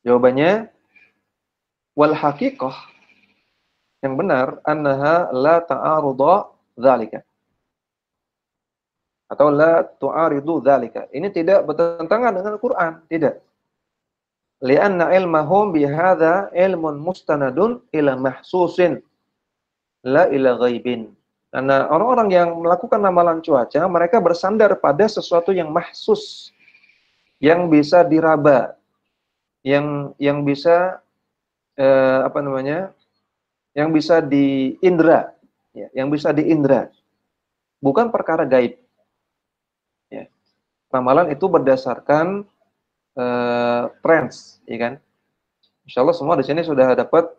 Jawabannya, wal haqiqah, yang benar, annaha la ta'arudha dzalika. Atau la tu'aridu dzalika. Ini tidak bertentangan dengan Al-Quran, tidak. Lianna ilmahum bihadza ilmun mustanadun ila mahsusin la ila ghaibin. Karena orang-orang yang melakukan ramalan cuaca, mereka bersandar pada sesuatu yang mahsus, yang bisa diraba, yang bisa yang bisa diindra, ya, yang bisa diindra, bukan perkara gaib. Ya. Ramalan itu berdasarkan trends, ya kan? Insya Allah semua di sini sudah dapat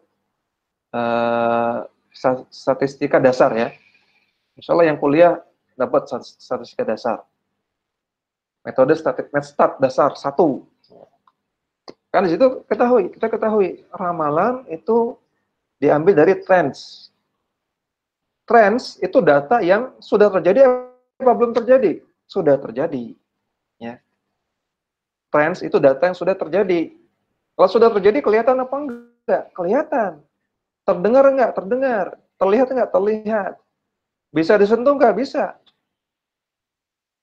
statistika dasar ya. Insya Allah yang kuliah dapat statistika dasar. Metode Metstat dasar 1. Kan di situ kita ketahui ramalan itu diambil dari trends. Trends itu data yang sudah terjadi apa belum terjadi? Sudah terjadi. Ya. Trends itu data yang sudah terjadi. Kalau sudah terjadi kelihatan apa enggak? Kelihatan. Terdengar enggak? Terdengar. Terlihat enggak? Terlihat. Bisa disentuh enggak? Bisa.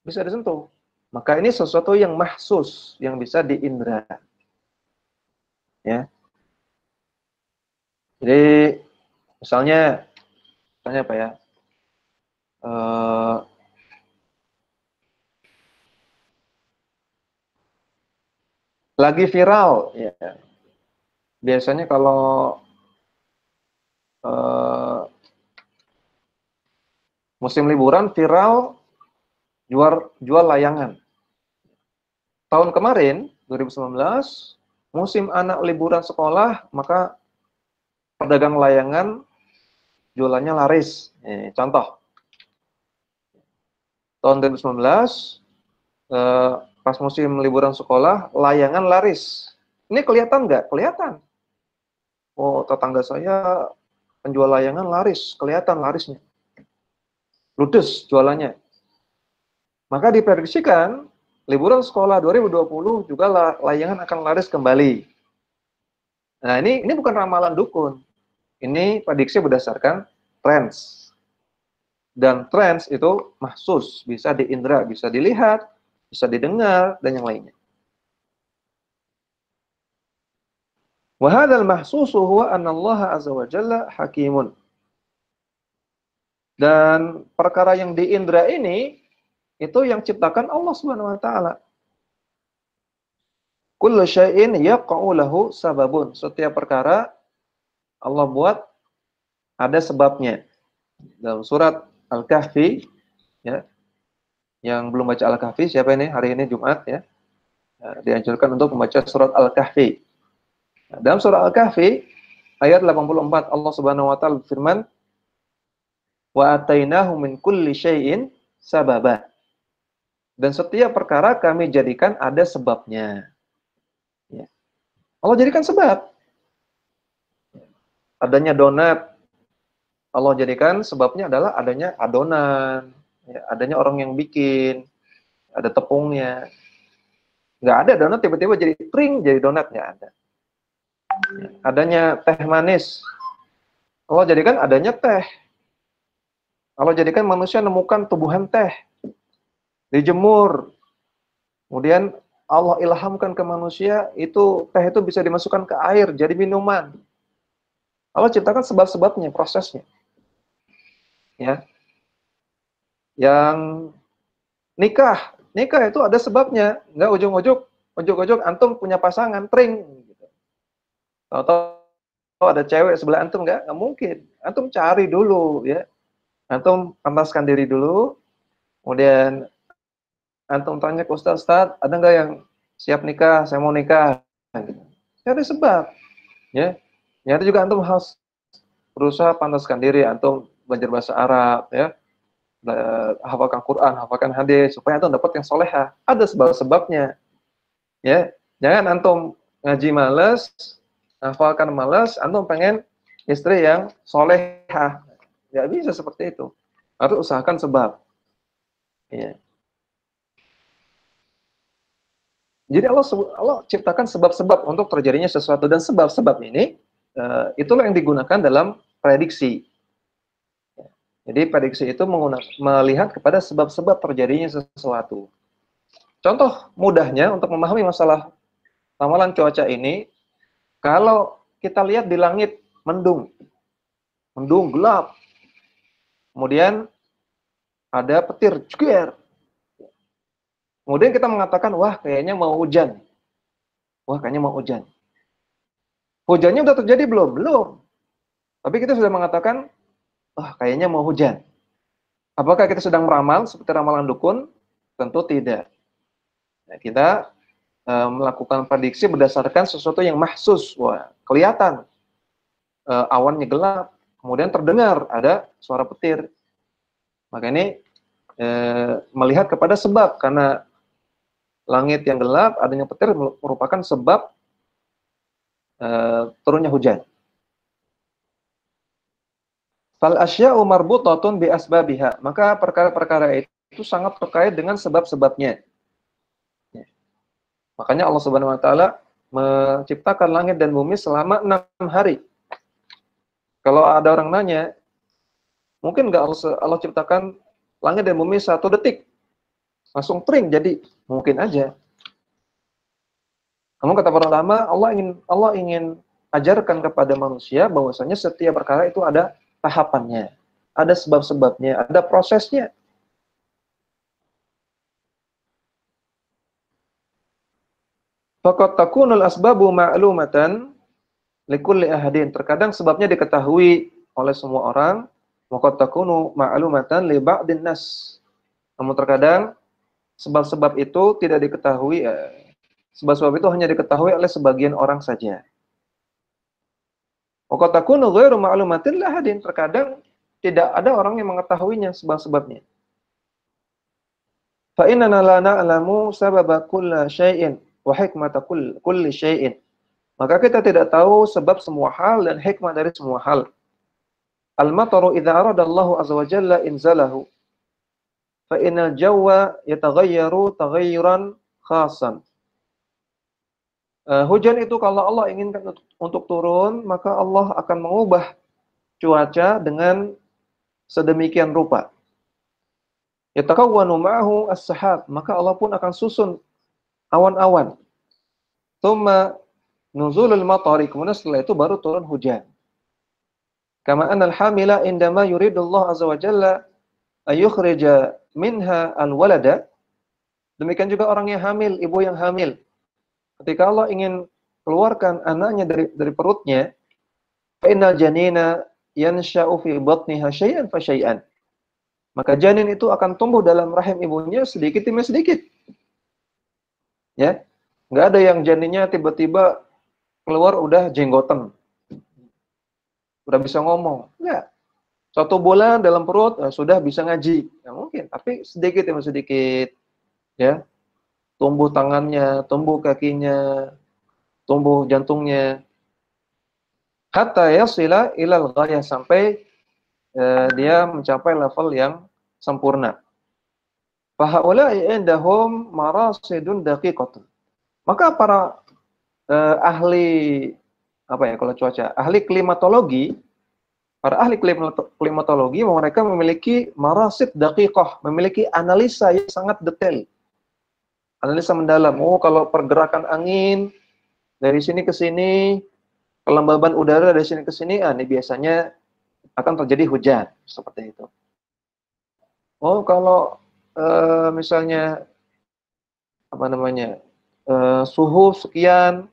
Bisa disentuh. Maka ini sesuatu yang mahsus, yang bisa diindra. Ya. Jadi misalnya apa ya? Lagi viral, ya. Biasanya kalau musim liburan viral jual layangan. Tahun kemarin 2019 musim anak liburan sekolah, maka pedagang layangan jualannya laris. Contoh, tahun 2019 pas musim liburan sekolah layangan laris. Ini kelihatan nggak? Kelihatan. Oh, tetangga saya penjual layangan laris, kelihatan larisnya. Ludes jualannya. Maka diprediksikan liburan sekolah 2020 juga layangan akan laris kembali. Nah, ini bukan ramalan dukun. Ini prediksi berdasarkan trends. Dan trends itu mahsus, bisa diindra, bisa dilihat, bisa didengar, dan yang lainnya. Wa hadzal mahsusu huwa anna Allah azza wa jalla hakimun. Dan perkara yang diindra ini itu yang ciptakan Allah Subhanahu wa taala. Kullu syai'in yaqa'u lahu sababun. Setiap perkara Allah buat ada sebabnya. Dalam surat Al-Kahfi, ya. Yang belum baca Al-Kahfi, siapa ini? Hari ini Jumat, ya. Dianjurkan untuk membaca surat Al-Kahfi. Nah, dalam surat Al-Kahfi ayat 84 Allah Subhanahu wa taala berfirman, "Wa atainahu min kulli syai'in sababa." Dan setiap perkara kami jadikan ada sebabnya. Ya. Allah jadikan sebab. Adanya donat, Allah jadikan sebabnya adalah adanya adonan, ya, adanya orang yang bikin, ada tepungnya. Nggak ada donat tiba-tiba jadi kering, jadi donat, nggak ada. Ya. Adanya teh manis, Allah jadikan adanya teh. Allah jadikan manusia menemukan tubuhan teh, dijemur, kemudian Allah ilhamkan ke manusia, itu teh itu bisa dimasukkan ke air, jadi minuman. Allah ciptakan sebab-sebabnya, prosesnya. Ya. Yang nikah itu ada sebabnya, nggak ujung-ujung antum punya pasangan, tring. Gitu. Tahu-tahu ada cewek sebelah antum, nggak mungkin. Antum cari dulu, ya. Antum pantaskan diri dulu, kemudian antum tanya ke Ustaz, ada nggak yang siap nikah? Saya mau nikah. Gitu. Cari sebab, ya. Nyata juga antum harus berusaha pantaskan diri, antum belajar bahasa Arab, ya. Hafalkan Quran, hafalkan hadis, supaya antum dapat yang soleha. Ada sebab-sebabnya. Ya, jangan antum ngaji males, hafalkan males, antum pengen istri yang solehah. Nggak bisa seperti itu. Harus usahakan sebab. Ya. Jadi Allah ciptakan sebab-sebab untuk terjadinya sesuatu, dan sebab-sebab ini itulah yang digunakan dalam prediksi. Jadi prediksi itu melihat kepada sebab-sebab terjadinya sesuatu. Contoh mudahnya untuk memahami masalah ramalan cuaca ini, kalau kita lihat di langit mendung gelap, kemudian ada petir, ceker. Kemudian kita mengatakan, wah kayaknya mau hujan. Wah kayaknya mau hujan. Hujannya udah terjadi belum? Belum. Tapi kita sudah mengatakan, wah kayaknya mau hujan. Apakah kita sedang meramal seperti ramalan dukun? Tentu tidak. Nah, kita melakukan prediksi berdasarkan sesuatu yang mahsus. Wah, kelihatan. Awannya gelap. Kemudian terdengar ada suara petir. Maka ini melihat kepada sebab. Karena langit yang gelap, adanya petir merupakan sebab turunnya hujan. Fal asya'u marbutatun bi asbabiha. Maka perkara-perkara itu sangat terkait dengan sebab-sebabnya. Makanya Allah Subhanahu wa taala menciptakan langit dan bumi selama 6 hari. Kalau ada orang nanya, mungkin nggak Allah ciptakan langit dan bumi 1 detik? Langsung tring jadi? Mungkin aja. Namun kata para ulama, Allah ingin ajarkan kepada manusia bahwasanya setiap perkara itu ada tahapannya, ada sebab-sebabnya, ada prosesnya. Faqad takunul asbabu ma'lumatan likulli ahadin. Terkadang sebabnya diketahui oleh semua orang, waqad takunu ma'lumatan li ba'din nas. Namun terkadang sebab-sebab itu tidak diketahui, sebab-sebab itu hanya diketahui oleh sebagian orang saja. Waqad takunu ghairu ma'lumatin li ahadin. Terkadang tidak ada orang yang mengetahuinya sebab-sebabnya. Fa innana la na'lamu sababa kulli syai'in wa hikmata kulli syai'in. Maka kita tidak tahu sebab semua hal dan hikmah dari semua hal. Al-mataru idza arada Allah azza wa jalla inzalahu fa innal jawwa yataghayyaru taghayyuran khasan. Hujan itu kalau Allah inginkan untuk turun, maka Allah akan mengubah cuaca dengan sedemikian rupa. Yatakawwanu ma'ahu as-sahab, maka Allah pun akan susun awan-awan. Tsumma nuzulul matari, kemudian setelah itu baru turun hujan. Kama anal hamila indama yuridullah azza wa jalla ayukhrija minha al-walada. Demikian juga orang yang hamil, ibu yang hamil. Ketika Allah ingin keluarkan anaknya dari perutnya, fa innal janina yansha'u fi batniha syai'an fa syai'an. Maka janin itu akan tumbuh dalam rahim ibunya sedikit demi sedikit. Ya. Enggak ada yang janinnya tiba-tiba keluar udah jenggoten. Udah bisa ngomong. Enggak. 1 bulan dalam perut sudah bisa ngaji. Ya mungkin, tapi sedikit demi sedikit. Ya. Tumbuh tangannya, tumbuh kakinya, tumbuh jantungnya. Hatta yasila ilal ghayah, sampai dia mencapai level yang sempurna. Fa haula'i indahum marasidun daqiqatun. Maka para ahli kalau cuaca, ahli klimatologi, para ahli klimatologi mereka memiliki marasid daqiqah, memiliki analisa yang sangat detail. Analisa mendalam. Oh, kalau pergerakan angin dari sini ke sini, kelembaban udara dari sini ke sini, ini biasanya akan terjadi hujan, seperti itu. Oh, kalau misalnya suhu sekian,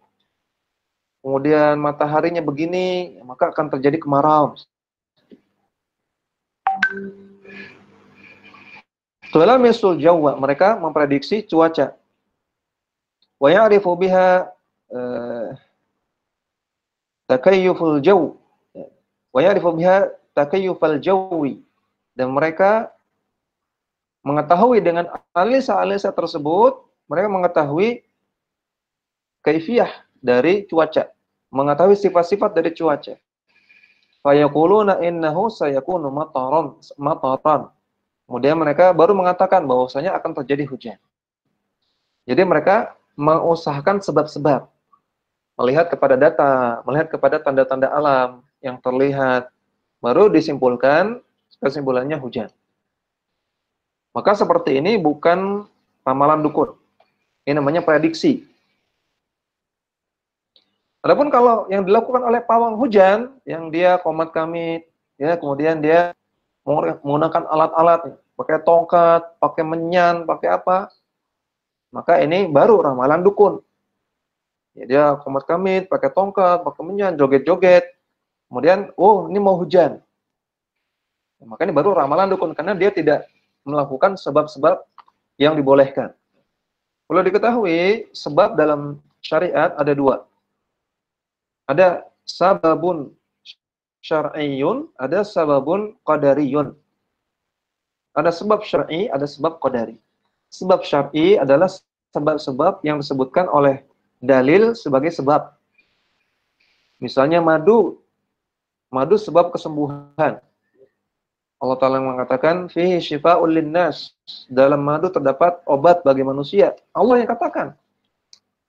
kemudian mataharinya begini, maka akan terjadi kemarau. Tulamisul jawwa, mereka memprediksi cuaca. Wa ya'rifu biha takayyuful jaw. Wa ya'rifu biha takayyufal jawi. Dan mereka mengetahui dengan analisa-analisa tersebut, mereka mengetahui kaifiyah dari cuaca, mengetahui sifat-sifat dari cuaca. Fayaquluna innahu sayakunu mataran. Kemudian mereka baru mengatakan bahwasanya akan terjadi hujan. Jadi mereka mengusahakan sebab-sebab, melihat kepada data, melihat kepada tanda-tanda alam yang terlihat, baru disimpulkan kesimpulannya hujan. Maka seperti ini bukan ramalan dukun. Ini namanya prediksi. Adapun kalau yang dilakukan oleh pawang hujan, yang dia komat kamit, ya, kemudian dia menggunakan alat-alat, pakai tongkat, pakai menyan, pakai apa, maka ini baru ramalan dukun. Ya, dia komat kamit, pakai tongkat, pakai menyan, joget-joget, kemudian, oh ini mau hujan. Maka ini baru ramalan dukun, karena dia tidak melakukan sebab-sebab yang dibolehkan. Perlu diketahui, sebab dalam syariat ada dua. Ada sababun syar'iyyun, ada sababun qadariyun. Ada sebab syar'i, ada sebab qadari. Sebab syar'i adalah sebab-sebab yang disebutkan oleh dalil sebagai sebab. Misalnya madu sebab kesembuhan. Allah Ta'ala mengatakan, fihi syifa'un linnas. Dalam madu terdapat obat bagi manusia. Allah yang katakan.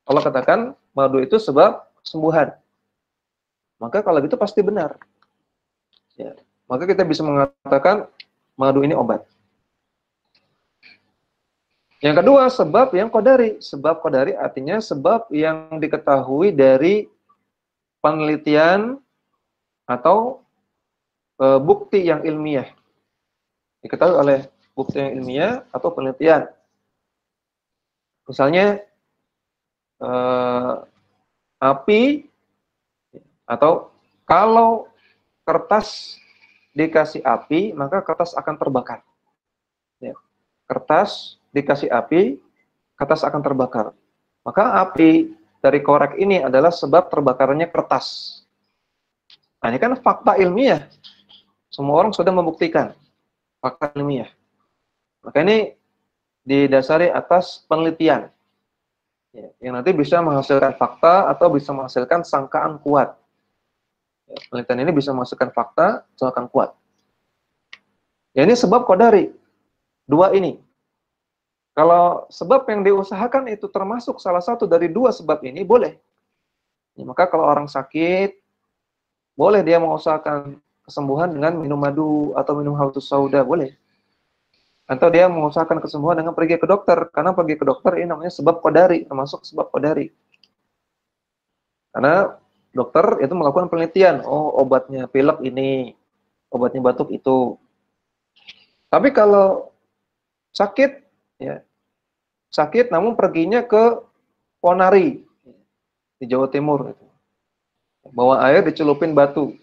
Allah katakan, madu itu sebab kesembuhan. Maka kalau gitu pasti benar. Ya. Maka kita bisa mengatakan madu ini obat. Yang kedua, sebab yang qadari. Sebab qadari artinya sebab yang diketahui dari penelitian atau bukti yang ilmiah. Diketahui oleh bukti yang ilmiah atau penelitian. Misalnya api, atau kalau kertas dikasih api, maka kertas akan terbakar. Ya. Kertas dikasih api, kertas akan terbakar. Maka api dari korek ini adalah sebab terbakarnya kertas. Nah, ini kan fakta ilmiah. Semua orang sudah membuktikan fakta ilmiah. Maka ini didasari atas penelitian. Ya, yang nanti bisa menghasilkan fakta atau bisa menghasilkan sangkaan kuat. Ya, penelitian ini bisa menghasilkan fakta, sangkaan kuat. Ya, ini sebab qadari. Dua ini. Kalau sebab yang diusahakan itu termasuk salah satu dari dua sebab ini, boleh. Ya, maka kalau orang sakit, boleh dia mengusahakan kesembuhan dengan minum madu atau minum habatus sauda, boleh. Atau dia mengusahakan kesembuhan dengan pergi ke dokter, karena pergi ke dokter ini namanya sebab qadari, termasuk sebab qadari. Karena dokter itu melakukan penelitian, oh obatnya pilek ini, obatnya batuk itu. Tapi kalau sakit, ya, sakit namun perginya ke Ponari di Jawa Timur, bawa air dicelupin batu.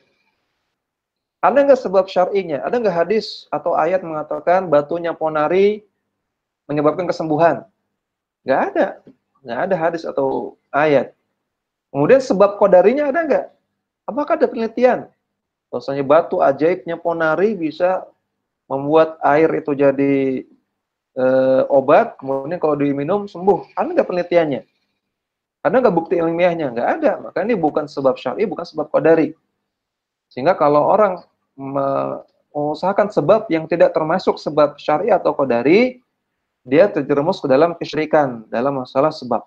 Ada nggak sebab syar'inya? Ada nggak hadis atau ayat mengatakan batunya Ponari menyebabkan kesembuhan? Nggak ada. Nggak ada hadis atau ayat. Kemudian sebab qadarinya ada nggak? Apakah ada penelitian? Bahwasanya batu ajaibnya Ponari bisa membuat air itu jadi obat, kemudian kalau diminum sembuh. Ada nggak penelitiannya? Ada nggak bukti ilmiahnya? Nggak ada. Maka ini bukan sebab syar'i, bukan sebab qadari. Sehingga kalau orang mengusahakan sebab yang tidak termasuk sebab syar'i atau qadari, dia terjerumus ke dalam kesyirikan dalam masalah sebab.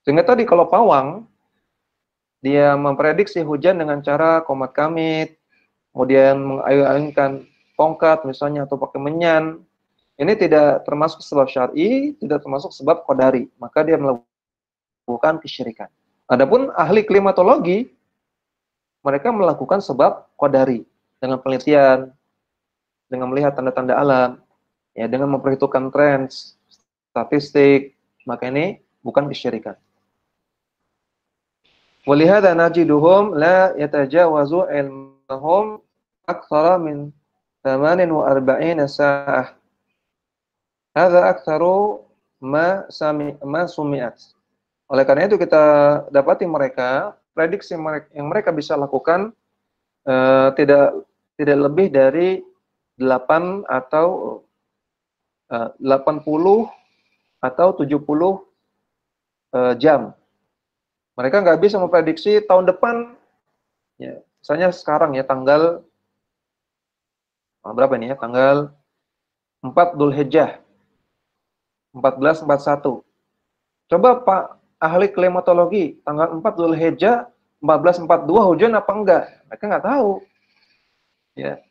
Sehingga tadi kalau pawang, dia memprediksi hujan dengan cara komat kamit, kemudian mengayun-ayunkan tongkat misalnya atau pakai menyan, ini tidak termasuk sebab syar'i, tidak termasuk sebab qadari, maka dia melakukan kesyirikan. Adapun ahli klimatologi, mereka melakukan sebab qadari dengan penelitian, dengan melihat tanda-tanda alam, ya, dengan memperhitungkan tren, statistik, maka ini bukan kesyirikan. Walihada najiduhum la yatajawazu ilmahum aktsara min 48 sa'ah. Hadza aktsaru ma sumi'at. Oleh karena itu kita dapati mereka, prediksi yang mereka bisa lakukan tidak lebih dari 8 atau 80 atau 70 jam. Mereka nggak bisa memprediksi tahun depan, ya, misalnya sekarang ya tanggal berapa nih ya, tanggal 4 Dzulhijjah 1441. Coba Pak ahli klimatologi, tanggal 4 Dzulhijjah 1442 hujan apa enggak? Mereka nggak tahu. Ya,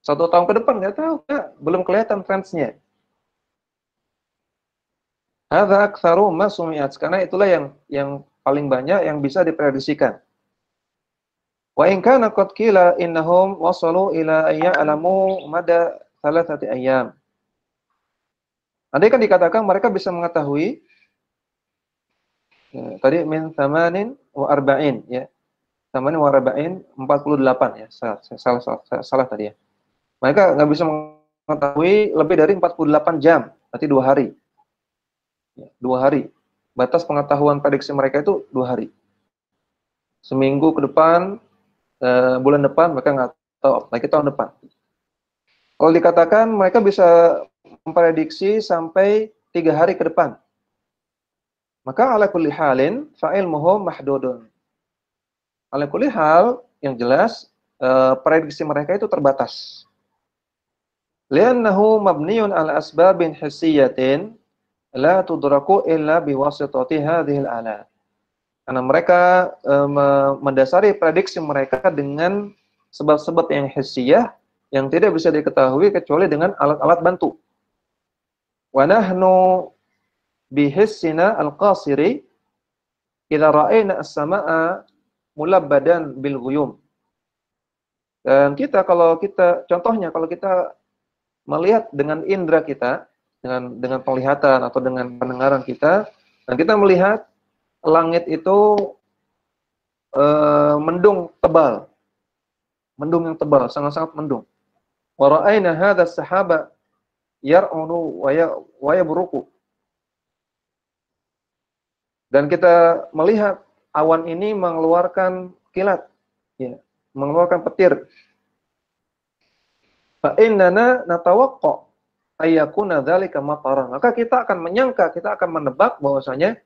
1 tahun ke depan nggak tahu, belum kelihatan trendnya. Hadza aktsaru ma sumi'at, karena itulah yang paling banyak yang bisa diprediksikan. Wa in kana qad qila innahum wasalu ila ayya'lamu mada thalathati ayyam. Andai kan dikatakan mereka bisa mengetahui ya, tadi min thamanin wa arba'in ya. Thamanin wa arba'in 48 ya. Salah tadi ya. Mereka nggak bisa mengetahui lebih dari 48 jam, berarti 2 hari. Ya, 2 hari. Batas pengetahuan prediksi mereka itu 2 hari. Seminggu ke depan, bulan depan mereka nggak tahu, lagi tahun depan. Kalau dikatakan mereka bisa memprediksi sampai 3 hari ke depan, maka ala kulli halin fa'ilmuhum mahdudun. Ala kulli hal, yang jelas prediksi mereka itu terbatas. Li'annahu mabniun ala asbabin hissiyatin la tudraku illa biwasitati hadhil alat. Karena mereka mendasari prediksi mereka dengan sebab-sebab yang hissiyah yang tidak bisa diketahui kecuali dengan alat-alat bantu. Wa nahnu bihissina al-qasiri idza ra'ayna as-samaa'a mulabbadan bil ghuyum. Dan contohnya kalau kita melihat dengan indera kita, dengan penglihatan atau dengan pendengaran kita, dan kita melihat langit itu mendung tebal. Mendung yang tebal, sangat-sangat mendung. Wa ra'ayna hadha as-sahaba yar'unu wa yabruku. Dan kita melihat awan ini mengeluarkan kilat, ya, mengeluarkan petir. Fa innana natawaqqa ayyakuna dzalika mataran. Maka kita akan menyangka, kita akan menebak bahwasanya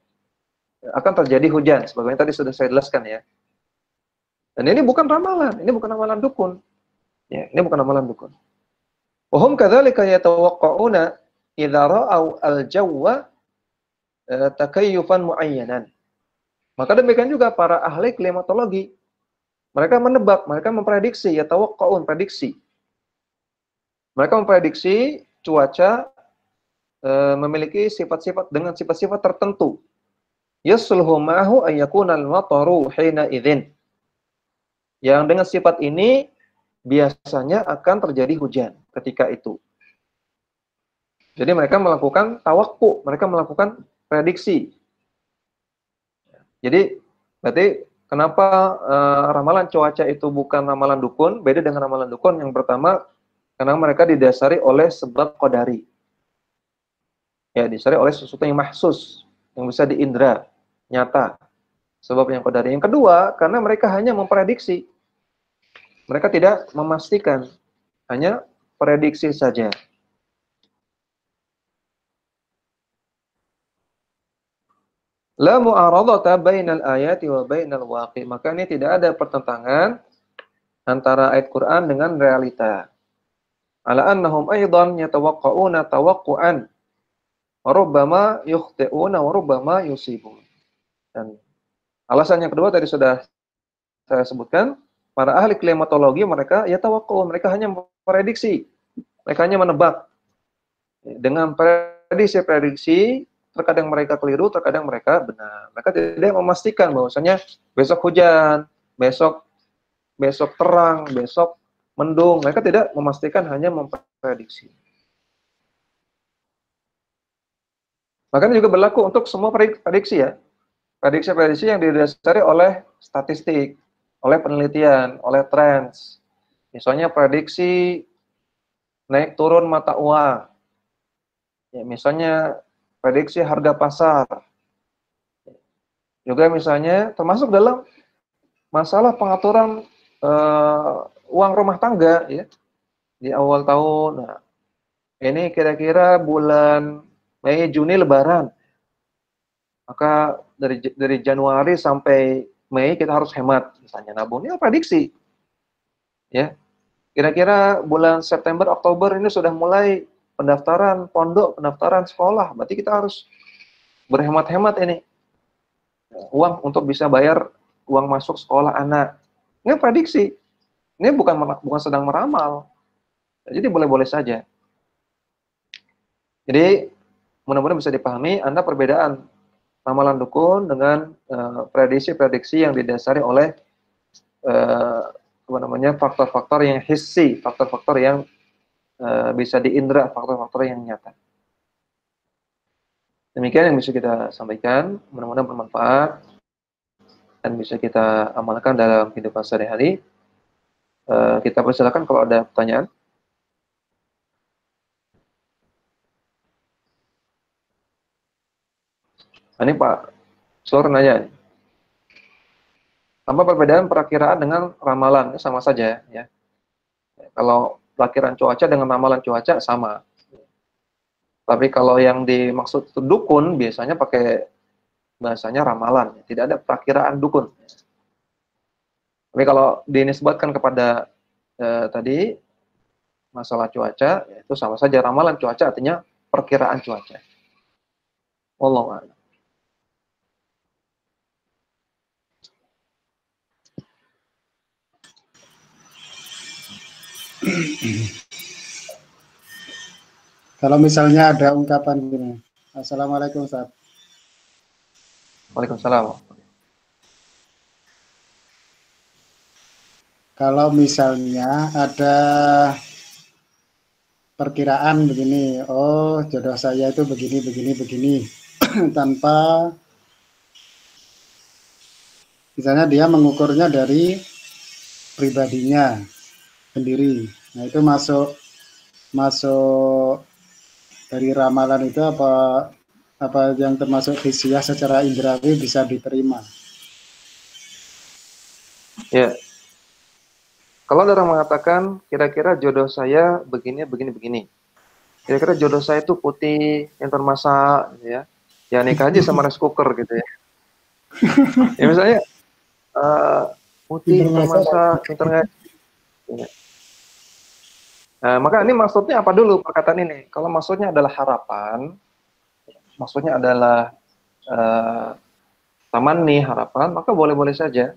akan terjadi hujan, sebagaimana tadi sudah saya jelaskan ya. Dan ini bukan ramalan, ini bukan ramalan dukun. Ya, ini bukan ramalan dukun. Wa hum kadzalika yatawaqqa'una idza ra'aw al-jawwa takayyufan muayyanan. Maka demikian juga para ahli klimatologi. Mereka menebak, mereka memprediksi, yatawaqqa'un, prediksi. Mereka memprediksi cuaca memiliki sifat-sifat dengan sifat-sifat tertentu. Yasluhu ma'ahu ayyakuna al-mataru hina idzin. Yang dengan sifat ini biasanya akan terjadi hujan ketika itu. Jadi mereka melakukan tawakku, mereka melakukan prediksi. Jadi berarti kenapa ramalan cuaca itu bukan ramalan dukun, beda dengan ramalan dukun? Yang pertama, karena mereka didasari oleh sebab qadari. Ya, didasari oleh sesuatu yang mahsus, yang bisa diindra, nyata. Sebab yang qadari. Yang kedua, karena mereka hanya memprediksi. Mereka tidak memastikan, hanya prediksi saja. La mu'aradata bainal ayati wa bainal waqi. Maka ini tidak ada pertentangan antara ayat Quran dengan realita. Ala annahum aidan yatawaqqa'una tawaqqu'an wa rubbama yukhti'una wa rubbama yusibun. Dan alasan yang kedua tadi sudah saya sebutkan, para ahli klimatologi mereka yatawaqqa'un, mereka hanya memprediksi, mereka hanya menebak. Dengan prediksi-prediksi terkadang mereka keliru, terkadang mereka benar. Mereka tidak memastikan bahwasanya besok hujan, besok terang, besok mendung. Mereka tidak memastikan, hanya memprediksi. Makanya juga berlaku untuk semua prediksi ya. Prediksi-prediksi yang didasari oleh statistik, oleh penelitian, oleh trends. Misalnya prediksi naik turun mata uang. Ya, misalnya prediksi harga pasar. Juga misalnya termasuk dalam masalah pengaturan uang rumah tangga ya. Di awal tahun. Nah, ini kira-kira bulan Mei Juni lebaran. Maka dari Januari sampai Mei kita harus hemat, misalnya nabung. Ini prediksi. Ya. Kira-kira bulan September, Oktober ini sudah mulai pendaftaran pondok, pendaftaran sekolah. Berarti kita harus berhemat-hemat ini. Uang untuk bisa bayar uang masuk sekolah anak. Ini prediksi. Ini bukan sedang meramal. Jadi boleh-boleh saja. Jadi mudah-mudahan bisa dipahami Anda perbedaan ramalan dukun dengan prediksi-prediksi yang didasari oleh faktor-faktor yang hissi, faktor-faktor yang bisa diindra, faktor-faktor yang nyata. Demikian yang bisa kita sampaikan, mudah-mudahan bermanfaat dan bisa kita amalkan dalam kehidupan sehari-hari. Kita persilakan kalau ada pertanyaan. Ini Pak Slor nanya, apa perbedaan perakiraan dengan ramalan? Sama saja ya. Kalau perakiraan cuaca dengan ramalan cuaca sama. Tapi kalau yang dimaksud itu dukun biasanya pakai bahasanya ramalan, tidak ada perakiraan dukun. Tapi kalau dinisbatkan kepada tadi masalah cuaca, itu sama saja ramalan cuaca artinya perkiraan cuaca. Wallahu a'lam. Kalau misalnya ada ungkapan gini, Assalamualaikum Ustaz. Waalaikumsalam. Kalau misalnya ada perkiraan begini, oh jodoh saya itu begini, tanpa misalnya dia mengukurnya dari pribadinya sendiri. Nah itu masuk dari ramalan itu apa yang termasuk hisiah secara indrawi bisa diterima? Ya. Kalau ada orang mengatakan kira-kira jodoh saya begini. Kira-kira jodoh saya itu putih, yang termasak gitu ya. Ya nikah aja sama rice cooker gitu ya. Ya misalnya putih, termasak, internet. Ya. Nah, maka ini maksudnya apa dulu perkataan ini? Kalau maksudnya adalah harapan, maksudnya adalah taman nih harapan, maka boleh-boleh saja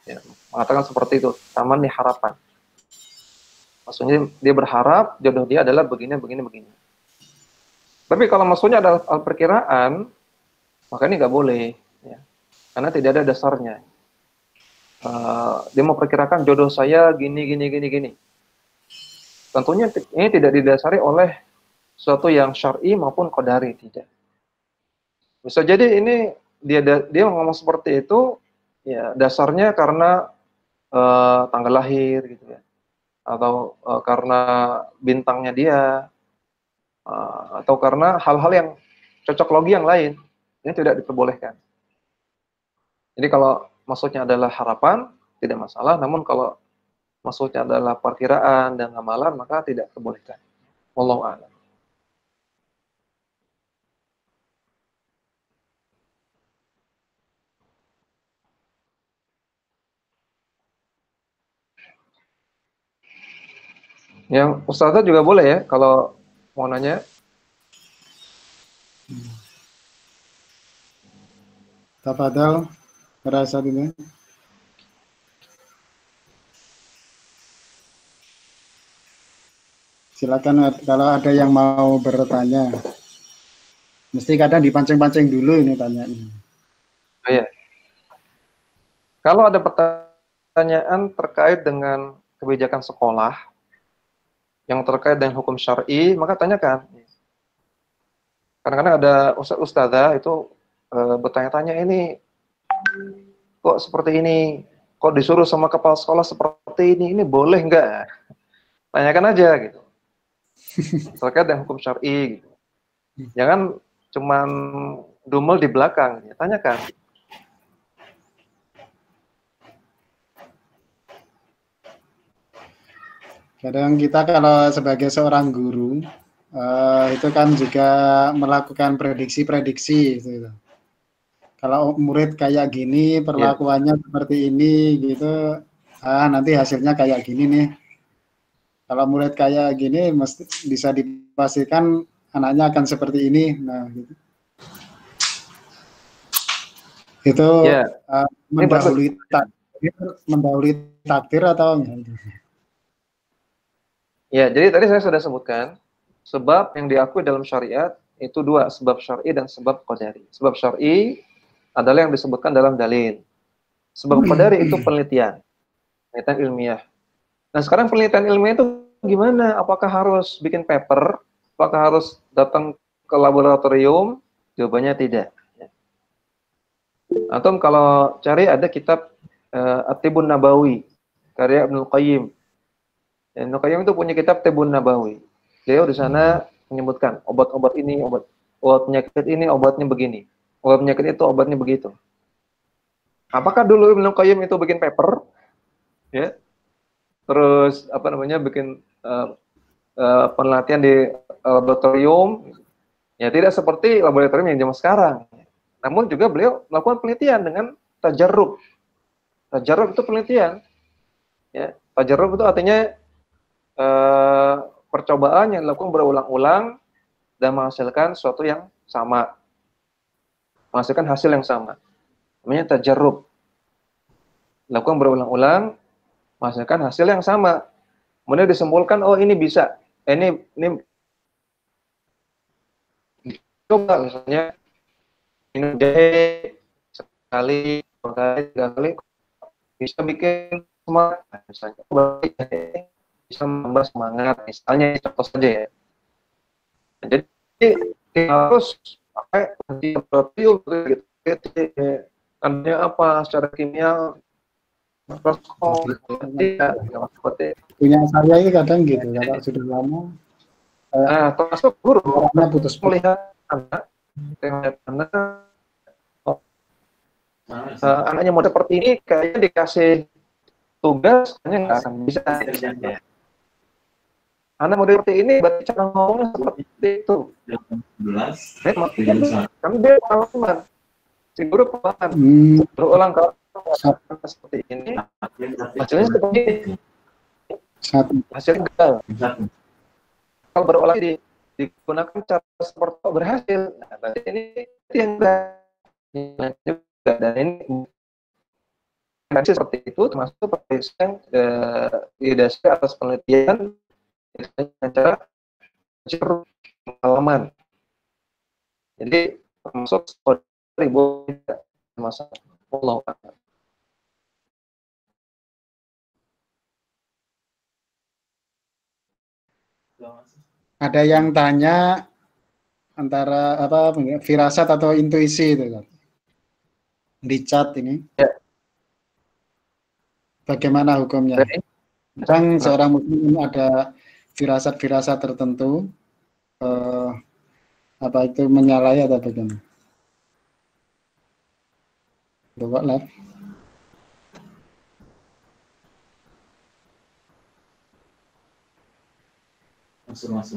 ya, mengatakan seperti itu, taman nih harapan. Maksudnya dia berharap jodoh dia adalah begini. Tapi kalau maksudnya adalah perkiraan, maka ini nggak boleh, ya. Karena tidak ada dasarnya. Dia mau perkirakan jodoh saya gini. Tentunya ini tidak didasari oleh sesuatu yang syar'i maupun qadari, tidak. Bisa jadi ini dia ngomong seperti itu ya dasarnya karena tanggal lahir gitu ya. Atau karena bintangnya dia atau karena hal-hal yang cocok logi yang lain. Ini tidak diperbolehkan. Jadi kalau maksudnya adalah harapan tidak masalah, namun kalau maksudnya adalah perkiraan dan amalan maka tidak diperbolehkan. Wallahu a'lam. Yang Ustazah juga boleh ya kalau mau nanya. Tafadhal pada saat ini. Silakan kalau ada yang mau bertanya. Mesti kadang dipancing-pancing dulu ini tanyanya. Oh, iya. Kalau ada pertanyaan terkait dengan kebijakan sekolah yang terkait dengan hukum syar'i, maka tanyakan. Kadang-kadang ada ustazah itu bertanya-tanya ini kok seperti ini, kok disuruh sama kepala sekolah seperti ini boleh nggak? Tanyakan aja gitu. Terkait dengan hukum syar'i gitu. Jangan cuman dumel di belakang, ya, tanyakan. Kadang kita kalau sebagai seorang guru itu kan juga melakukan prediksi-prediksi gitu. Kalau murid kayak gini, perlakuannya seperti ini gitu, nanti hasilnya kayak gini nih. Kalau murid kayak gini, mesti bisa dipastikan anaknya akan seperti ini. Nah, gitu. Itu Ya, ini bagus. mendahului takdir atau enggak? Ya, jadi tadi saya sudah sebutkan sebab yang diakui dalam syariat itu dua, sebab syar'i dan sebab qadari. Sebab syar'i adalah yang disebutkan dalam dalil. Sebab qadari itu penelitian ilmiah. Nah, sekarang penelitian ilmiah itu gimana? Apakah harus bikin paper? Apakah harus datang ke laboratorium? Jawabannya tidak. Atau kalau cari ada kitab At-Tibbun Nabawi karya Ibnu Qayyim. Ibnu Qayyim itu punya kitab Tibbun Nabawi. Beliau di sana menyebutkan obat-obat ini, obat penyakit ini obatnya begini. Obat penyakit itu obatnya begitu. Apakah dulu Ibnu Qayyim itu bikin paper? Ya. Terus bikin penelitian di laboratorium? Ya tidak seperti laboratorium yang zaman sekarang. Namun juga beliau melakukan penelitian dengan tajarrub. Tajarrub itu penelitian. Ya, tajarrub itu artinya percobaan yang dilakukan berulang-ulang dan menghasilkan sesuatu yang sama. Menghasilkan hasil yang sama. Namanya tajarrub. Dilakukan berulang-ulang, menghasilkan hasil yang sama. Kemudian disimpulkan, oh ini bisa. Ini coba misalnya minum jahe sekali, 2 kali, 3 kali bisa bikin semangat. Misalnya bisa menambah semangat. Misalnya contoh saja ya. Jadi harus pakai laboratorium gitu. Namanya apa secara kimia? Punya saya ini kadang gitu, kalau sudah lama. Termasuk guru putus melihat anaknya mau seperti ini, kayaknya dikasih tugas, kayaknya nggak akan bisa. Anak model seperti ini, berarti cara ngomongnya seperti itu. Kami dia pengalaman, si guru pengalaman, berulang kali seperti ini, hasilnya seperti ini. Hasilnya gagal. Kalau berulang digunakan cara seperti itu berhasil, nah, berarti ini yang juga. Dan ini seperti itu termasuk pemeriksaan didasari atas penelitian dengan cara pengalaman. Jadi termasuk ribu masalah. Allah. Ada yang tanya antara firasat atau intuisi itu kan di chat ini. Ya. Bagaimana hukumnya? Kadang seorang muslim ada firasat-firasat tertentu, apa itu menyalahi atau bagaimana? Coba live. Masuk aja.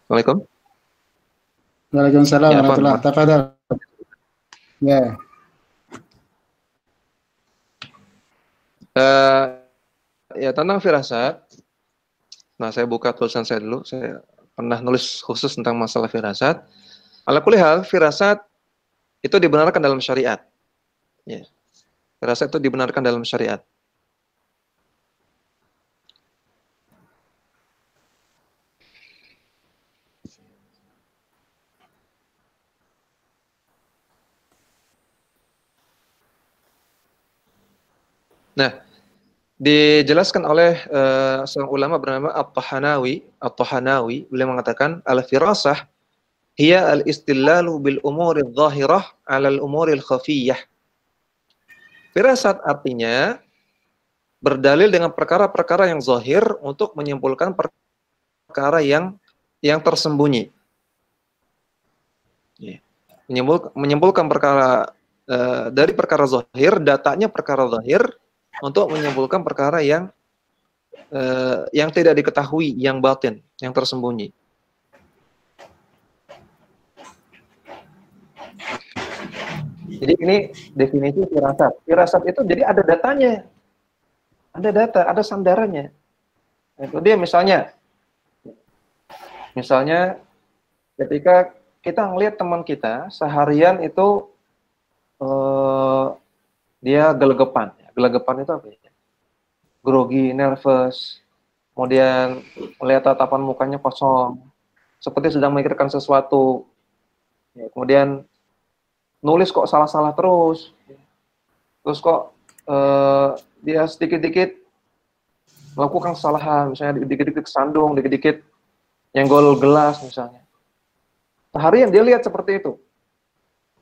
Assalamualaikum. Waalaikumsalam warahmatullahi wabarakatuh. Ya. Ya tentang firasat. Nah, saya buka tulisan saya dulu. Saya pernah nulis khusus tentang masalah firasat. Ala kulli hal, firasat itu dibenarkan dalam syariat. Ya. Firasat itu dibenarkan dalam syariat. Nah, dijelaskan oleh seorang ulama bernama At-Tahanawi, beliau mengatakan al-firasah hiya al-istillalu bil umuri adh-dhahirah 'ala al-umuri al-khafiyyah. Firasat artinya berdalil dengan perkara-perkara yang zahir untuk menyimpulkan perkara yang tersembunyi. Menyimpulkan perkara dari perkara zahir, datanya perkara zahir untuk menyimpulkan perkara yang tidak diketahui, yang batin, yang tersembunyi. Jadi ini definisi firasat. Firasat itu jadi ada datanya. Ada data, ada sandarannya. Itu dia misalnya ketika kita ngelihat teman kita seharian itu dia gelegepan. Gelegepan itu apa ya? Grogi, nervous, kemudian melihat tatapan mukanya kosong, seperti sedang memikirkan sesuatu. Ya, kemudian nulis kok salah-salah terus kok dia sedikit-dikit melakukan kesalahan, misalnya dikit-dikit kesandung, dikit-dikit nyenggol gelas misalnya. Seharian dia lihat seperti itu.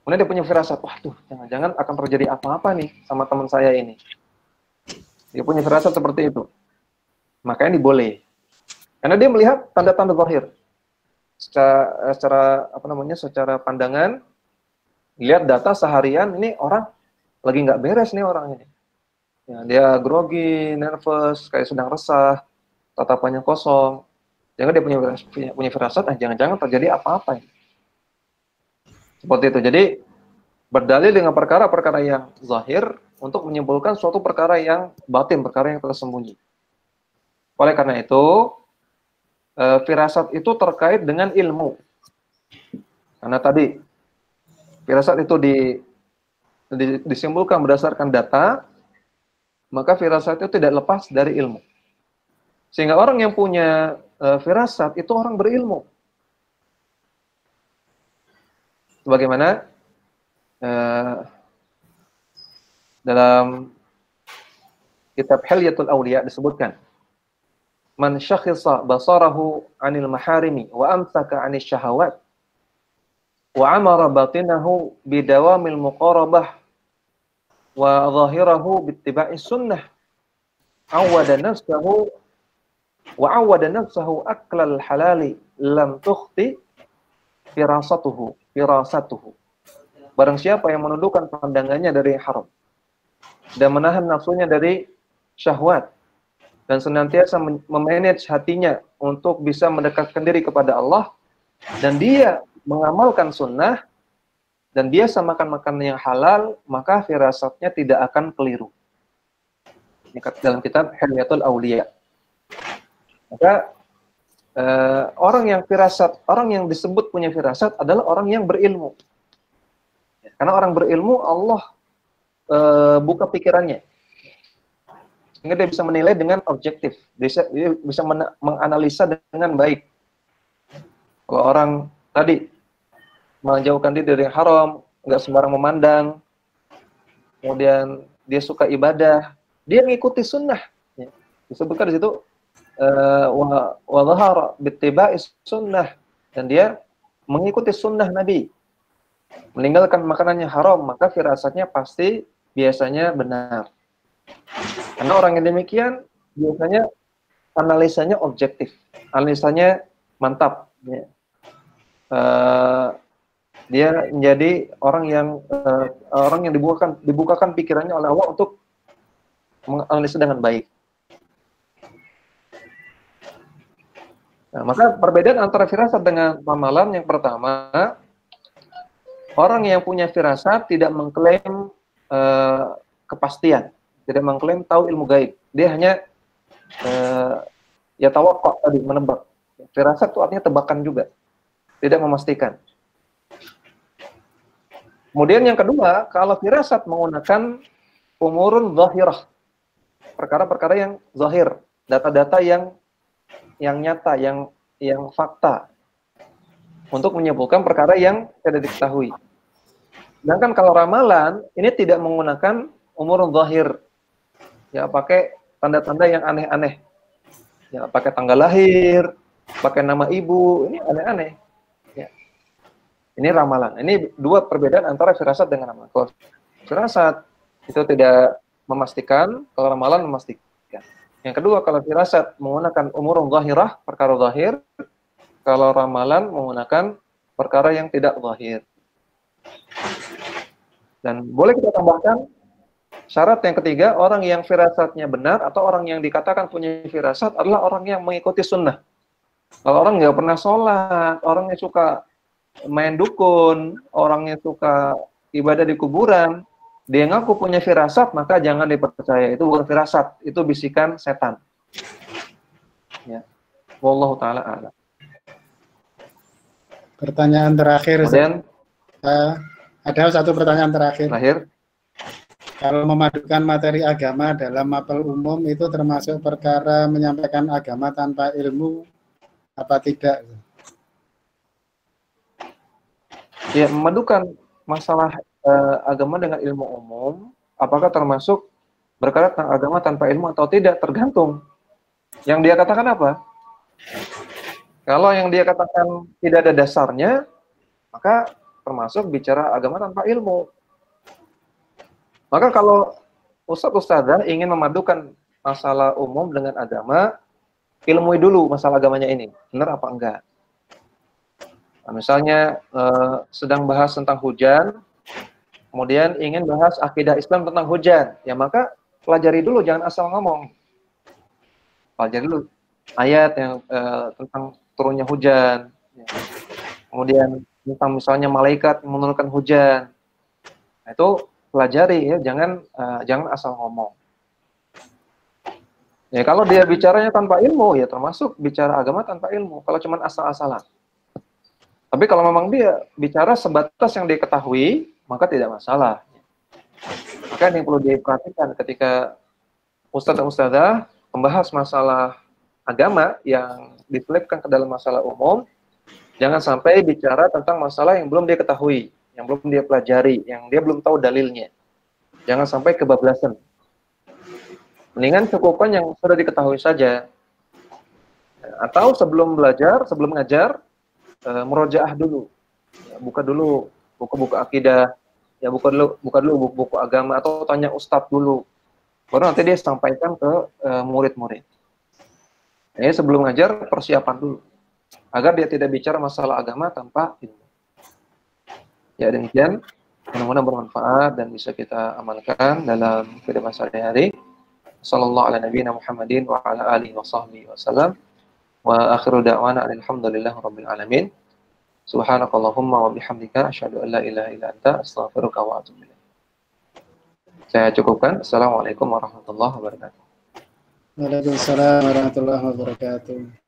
Kemudian dia punya firasat, waduh, jangan-jangan akan terjadi apa-apa nih sama teman saya ini. Dia punya firasat seperti itu. Makanya diboleh. Karena dia melihat tanda-tanda zahir. Secara pandangan, lihat data seharian, ini orang lagi nggak beres nih orang ini. Ya, dia grogi, nervous, kayak sedang resah, tatapannya kosong. Jangan dia punya firasat, jangan-jangan terjadi apa-apa. Seperti itu. Jadi berdalil dengan perkara-perkara yang zahir untuk menyimpulkan suatu perkara yang batin, perkara yang tersembunyi. Oleh karena itu, firasat itu terkait dengan ilmu. Karena tadi firasat itu disimpulkan berdasarkan data, maka firasat itu tidak lepas dari ilmu. Sehingga orang yang punya firasat itu orang berilmu. Sebagaimana dalam kitab Hilyatul Awliya disebutkan, man syakhisa basarahu 'anil maharimi wa amsaka 'anil syahawat wa amara batinahu bidawamil muqarabah wa zahirahu bittiba'i sunnah awwada nafsahu aklal halali lam tukhti firasatuhu. Barang siapa yang menundukkan pandangannya dari haram dan menahan nafsunya dari syahwat dan senantiasa memanage hatinya untuk bisa mendekatkan diri kepada Allah, dan dia mengamalkan sunnah dan dia samakan makanan yang halal, maka firasatnya tidak akan keliru. Ini dalam kitab Hilyatul Awliya. Maka orang yang disebut punya firasat adalah orang yang berilmu. Karena orang berilmu, Allah buka pikirannya. Sehingga dia bisa menilai dengan objektif. Dia bisa menganalisa dengan baik. Kalau orang tadi menjauhkan diri dari haram, nggak sembarang memandang, kemudian dia suka ibadah, dia mengikuti sunnah. Ya. Disebutkan di situ, wa dhahara bittiba'is sunnah, dan dia mengikuti sunnah Nabi, meninggalkan makanannya haram, maka firasatnya pasti biasanya benar. Karena orang yang demikian biasanya analisanya objektif, analisanya mantap. Ya. Dia menjadi orang yang dibukakan pikirannya oleh Allah untuk menganalisa dengan baik. Nah, maka perbedaan antara firasat dengan ramalan yang pertama, orang yang punya firasat tidak mengklaim kepastian, tidak mengklaim tahu ilmu gaib. Dia hanya ya tawakal tadi, menebak. Firasat itu artinya tebakan juga, tidak memastikan. Kemudian yang kedua, kalau firasat menggunakan umurun zahirah, perkara-perkara yang zahir, data-data yang nyata, yang fakta, untuk menyimpulkan perkara yang tidak diketahui. Sedangkan kalau ramalan, ini tidak menggunakan umurun zahir, ya pakai tanda-tanda yang aneh-aneh, ya pakai tanggal lahir, pakai nama ibu, ini aneh-aneh. Ini ramalan. Ini dua perbedaan antara firasat dengan ramalan. Kalau firasat itu tidak memastikan, kalau ramalan memastikan. Yang kedua, kalau firasat menggunakan umurun zahirah, perkara zahir. Kalau ramalan menggunakan perkara yang tidak zahir. Dan boleh kita tambahkan syarat yang ketiga, orang yang firasatnya benar atau orang yang dikatakan punya firasat adalah orang yang mengikuti sunnah. Kalau orang nggak pernah sholat, orangnya suka main dukun, orangnya suka ibadah di kuburan, dia ngaku punya firasat, maka jangan dipercaya. Itu bukan firasat, itu bisikan setan. Ya. Wallahu ta'ala a'lam. Pertanyaan terakhir. Kemudian ada satu pertanyaan terakhir. Kalau memadukan materi agama dalam mapel umum itu termasuk perkara menyampaikan agama tanpa ilmu apa tidak? Ya, memadukan masalah agama dengan ilmu umum, apakah termasuk berkata tentang agama tanpa ilmu atau tidak, tergantung. Yang dia katakan apa? Kalau yang dia katakan tidak ada dasarnya, maka termasuk bicara agama tanpa ilmu. Maka kalau ustadz-ustadzah ingin memadukan masalah umum dengan agama, ilmui dulu masalah agamanya ini, benar apa enggak. Nah, misalnya sedang bahas tentang hujan, kemudian ingin bahas akidah Islam tentang hujan, ya maka pelajari dulu, jangan asal ngomong. Pelajari dulu ayat yang tentang turunnya hujan, ya. Kemudian tentang misalnya malaikat yang menurunkan hujan. Nah, itu pelajari ya, jangan asal ngomong. Ya kalau dia bicaranya tanpa ilmu, ya termasuk bicara agama tanpa ilmu. Kalau cuma asal-asalan. Tapi kalau memang dia bicara sebatas yang dia ketahui, maka tidak masalah. Maka yang perlu diperhatikan ketika ustadz dan ustadzah membahas masalah agama yang diselipkan ke dalam masalah umum, jangan sampai bicara tentang masalah yang belum dia ketahui, yang belum dia pelajari, yang dia belum tahu dalilnya. Jangan sampai kebablasan. Mendingan cukupkan yang sudah diketahui saja. Atau sebelum belajar, sebelum ngajar, murojaah dulu. Ya, buka dulu buku-buku akidah, ya buka dulu buku-buku agama, atau tanya ustadz dulu. Baru nanti dia sampaikan ke murid-murid. Ya, sebelum ngajar, persiapan dulu. Agar dia tidak bicara masalah agama tanpa ilmu. Ya, demikian. Mudah-mudahan bermanfaat dan bisa kita amalkan dalam kehidupan sehari-hari. Sallallahu ala nabiyina Muhammadin wa ala alihi wa sahbihi wasallam. Wa akhiru da'wana alhamdulillahi rabbil alamin. Subhanakallahumma wa bihamdika asyhadu an la ilaha illa anta astaghfiruka wa atubu ilaik. Saya cukupkan. Assalamualaikum warahmatullahi wabarakatuh. Waalaikumsalam warahmatullahi wabarakatuh.